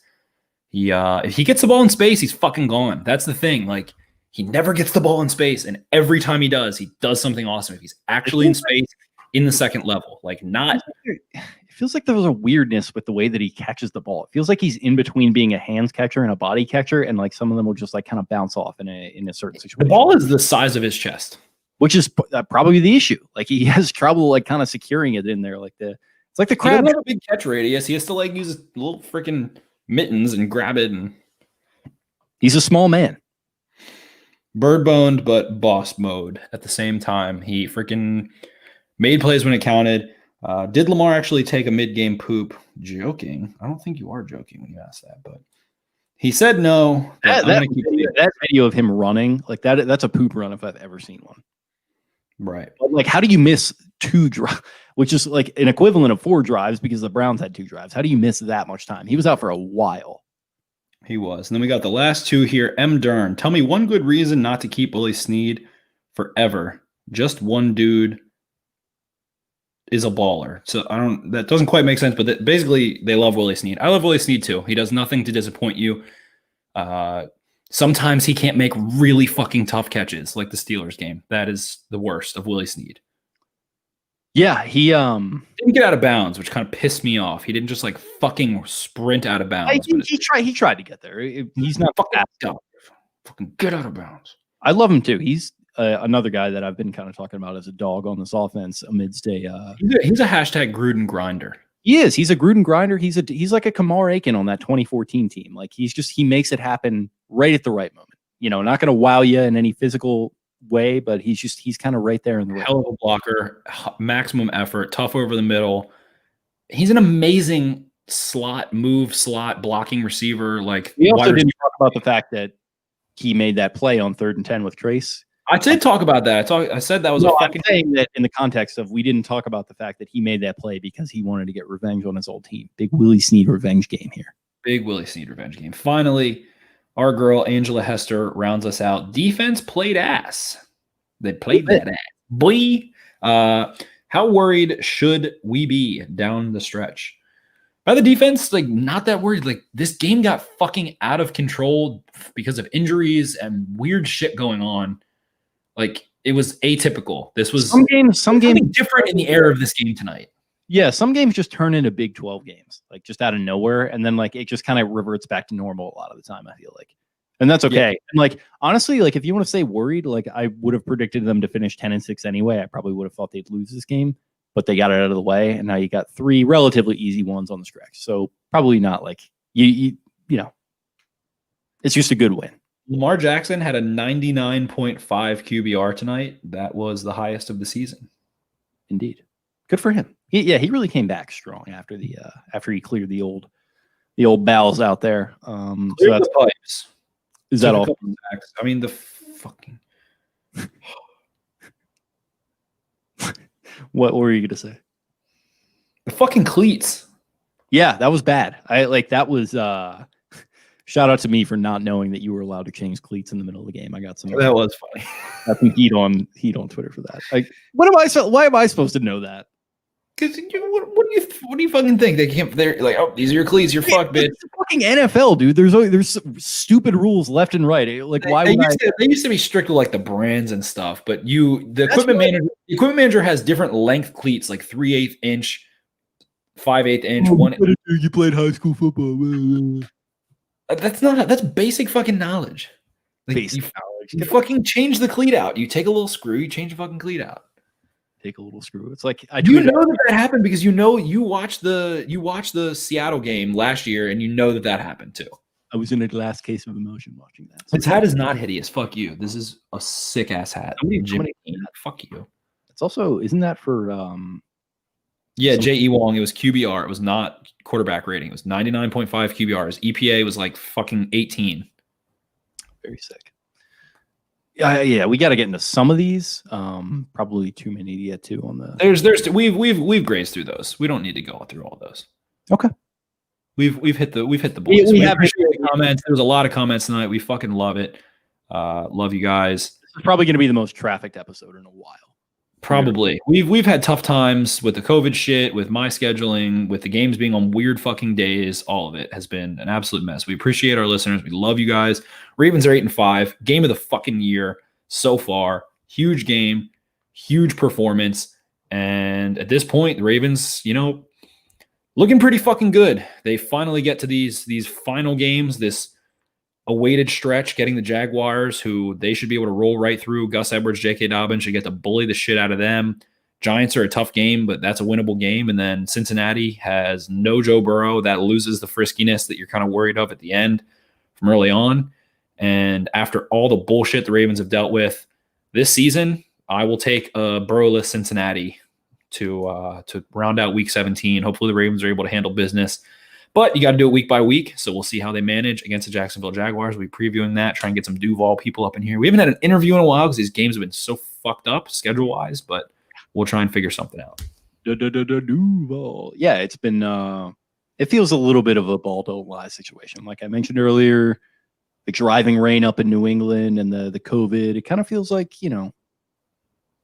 If he gets the ball in space, he's fucking gone. That's the thing. Like. He never gets the ball in space, and every time he does something awesome. If he's actually in space in the second level, like not. It feels like there was a weirdness with the way that he catches the ball. It feels like he's in between being a hands catcher and a body catcher, and like some of them will just like kind of bounce off in a certain situation. The ball is the size of his chest, which is probably the issue. Like he has trouble like kind of securing it in there. It's like the crab. He doesn't have a big catch radius. He has to like use his little freaking mittens and grab it, and he's a small man. Bird-boned, but boss mode at the same time. He freaking made plays when it counted. Did Lamar actually take a mid-game poop? Joking. I don't think you are joking when you ask that, but he said no. That video of him running, like that's a poop run if I've ever seen one. Right. But like, how do you miss 2 drives, which is like an equivalent of 4 drives because the Browns had 2 drives? How do you miss that much time? He was out for a while. He was. And then we got the last 2 here. M. Dern. Tell me one good reason not to keep Willie Snead forever. Just one dude is a baller. So that doesn't quite make sense, but basically they love Willie Snead. I love Willie Snead too. He does nothing to disappoint you. Sometimes he can't make really fucking tough catches like the Steelers game. That is the worst of Willie Snead. Yeah, he didn't get out of bounds, which kind of pissed me off. He didn't just like fucking sprint out of I bounds. think he tried to get there. He's not fucking fast. fucking get out of bounds. I love him too. He's another guy that I've been kind of talking about as a dog on this offense amidst a. He's a hashtag Gruden grinder. He is. He's a Gruden grinder. He's like a Kamar Aiken on that 2014 team. Like he makes it happen right at the right moment. You know, not going to wow you in any physical way, but he's kind of right there in the hell of a blocker, maximum effort, tough over the middle. He's an amazing slot blocking receiver. Like we also didn't talk about the fact that he made that play on 3rd and 10 with Trace. I did talk about that. I said that was I'm saying that in the context of we didn't talk about the fact that he made that play because he wanted to get revenge on his old team. Big Willie Snead revenge game here. Big Willie Snead revenge game. Finally, our girl Angela Hester rounds us out. Defense played ass. They played that ass. Boy, how worried should we be down the stretch? By the defense, like not that worried. Like this game got fucking out of control because of injuries and weird shit going on. Like it was atypical. This was some games different in the air of this game tonight. Yeah, some games just turn into Big 12 games, like just out of nowhere, and then like it just kind of reverts back to normal a lot of the time. I feel like, and that's okay. Yeah. And like honestly, like if you want to say worried, like I would have predicted them to finish 10-6 anyway. I probably would have thought they'd lose this game, but they got it out of the way, and now you got 3 relatively easy ones on the stretch. So probably not like you know, it's just a good win. Lamar Jackson had a 99.5 QBR tonight. That was the highest of the season. Indeed. Good for him. He really came back strong after he cleared the old bowels out there. So that's pipes. Is that all? I mean, the fucking What were you gonna say? The fucking cleats. Yeah, that was bad. That was shout out to me for not knowing that you were allowed to change cleats in the middle of the game. I got some. That was funny. Got some heat on Twitter for that. Like, why am I supposed to know that? Because what do you fucking think? They're like, oh, these are your cleats. You're fucked, bitch. It's the fucking NFL, dude. There's stupid rules left and right. Like, why they used to be strict with like the brands and stuff, but the equipment manager has different length cleats, like 3/8 inch, 5/8 inch. You played high school football. That's basic fucking knowledge. Like, basic knowledge. You fucking change the cleat out. You take a little screw. You change the fucking cleat out. Take a little screw. It's like you know that happened because you watched the Seattle game last year and you know that happened too. I was in a glass case of emotion watching that. This hat is not hideous. Fuck you. This is a sick ass hat. Fuck you. It's also, isn't that for J.E. Wong, it was QBR. It was not quarterback rating. It was 99.5 QBR. His EPA was like fucking 18. Very sick. Yeah, we got to get into some of these. Probably too many to get to on the. We've grazed through those. We don't need to go through all those. Okay. We've hit the boys. We appreciate the comments. There's a lot of comments tonight. We fucking love it. Love you guys. This is probably going to be the most trafficked episode in a while. Probably. We've had tough times with the COVID shit, with my scheduling, with the games being on weird fucking days. All of it has been an absolute mess. We appreciate our listeners. We love you guys. Ravens are 8-5. Game of the fucking year so far. Huge game, huge performance. And at this point, the Ravens, looking pretty fucking good. They finally get to these final games, this awaited stretch, getting the Jaguars, who they should be able to roll right through. Gus Edwards, J.K. Dobbins should get to bully the shit out of them. Giants are a tough game, but that's a winnable game. And then Cincinnati has no Joe Burrow. That loses the friskiness that you're kind of worried of at the end from early on. And after all the bullshit the Ravens have dealt with this season, I will take a Burrow-less Cincinnati to round out Week 17. Hopefully the Ravens are able to handle business. But you got to do it week by week, so we'll see how they manage against the Jacksonville Jaguars. We'll be previewing that, try and get some Duval people up in here. We haven't had an interview in a while because these games have been so fucked up schedule-wise, but we'll try and figure something out. Duval. Yeah, it's been it feels a little bit of a ball don't lie situation. Like I mentioned earlier, the driving rain up in New England and the COVID, it kind of feels like,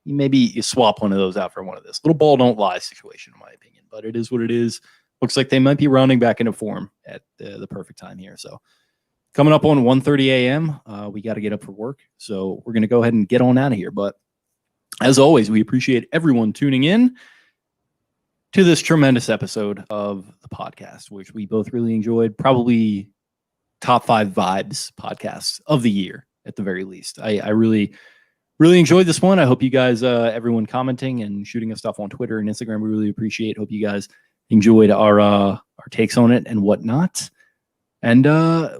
maybe you swap one of those out for one of this. Little ball don't lie situation, in my opinion, but it is what it is. Looks like they might be rounding back into form at the perfect time here. So coming up on 1:30 a.m., we got to get up for work. So we're going to go ahead and get on out of here. But as always, we appreciate everyone tuning in. to this tremendous episode of the podcast, which we both really enjoyed. Probably top 5 vibes podcasts of the year at the very least. I really enjoyed this one. I hope you guys, everyone commenting and shooting us stuff on Twitter and Instagram, we really appreciate. Hope you guys enjoyed our takes on it and whatnot. And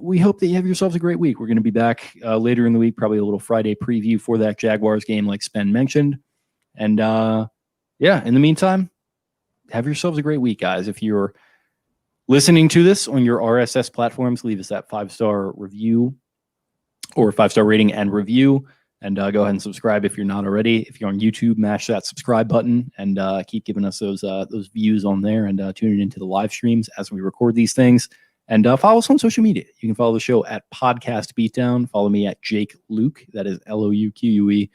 we hope that you have yourselves a great week. We're going to be back later in the week, probably a little Friday preview for that Jaguars game, like Spen mentioned. And yeah, in the meantime, have yourselves a great week, guys. If you're listening to this on your RSS platforms, leave us that 5-star review or 5-star rating and review. And go ahead and subscribe if you're not already. If you're on YouTube, mash that subscribe button and keep giving us those views on there and tune into the live streams as we record these things. And follow us on social media. You can follow the show at Podcast Beatdown. Follow me at Jake Luke. That is LOUQUE.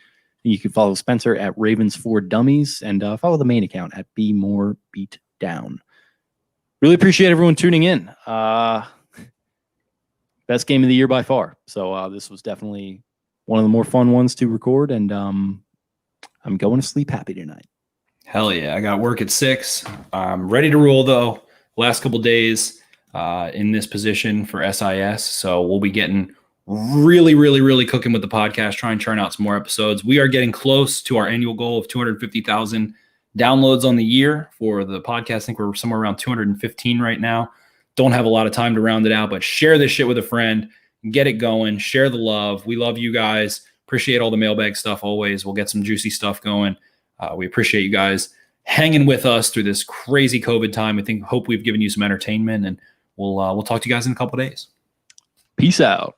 And you can follow Spencer at Ravens for Dummies. And follow the main account at Be More Beat Down. Really appreciate everyone tuning in. Best game of the year by far. So this was definitely one of the more fun ones to record, and I'm going to sleep happy tonight. Hell yeah. I got work at 6. I'm ready to roll, though. Last couple days in this position for SIS, so we'll be getting really cooking with the podcast, try and churn out some more episodes. We are getting close to our annual goal of 250,000 downloads on the year for the podcast. I think we're somewhere around 215 right now. Don't have a lot of time to round it out, but share this shit with a friend. Get it going. Share the love. We love you guys. Appreciate all the mailbag stuff always. We'll get some juicy stuff going. We appreciate you guys hanging with us through this crazy COVID time. Hope we've given you some entertainment, and we'll talk to you guys in a couple days. Peace out.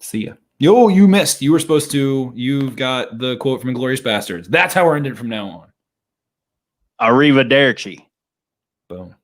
See ya. Yo, you missed. You were supposed to. You've got the quote from Inglourious Bastards. That's how we're ending from now on. Arrivederci. Boom.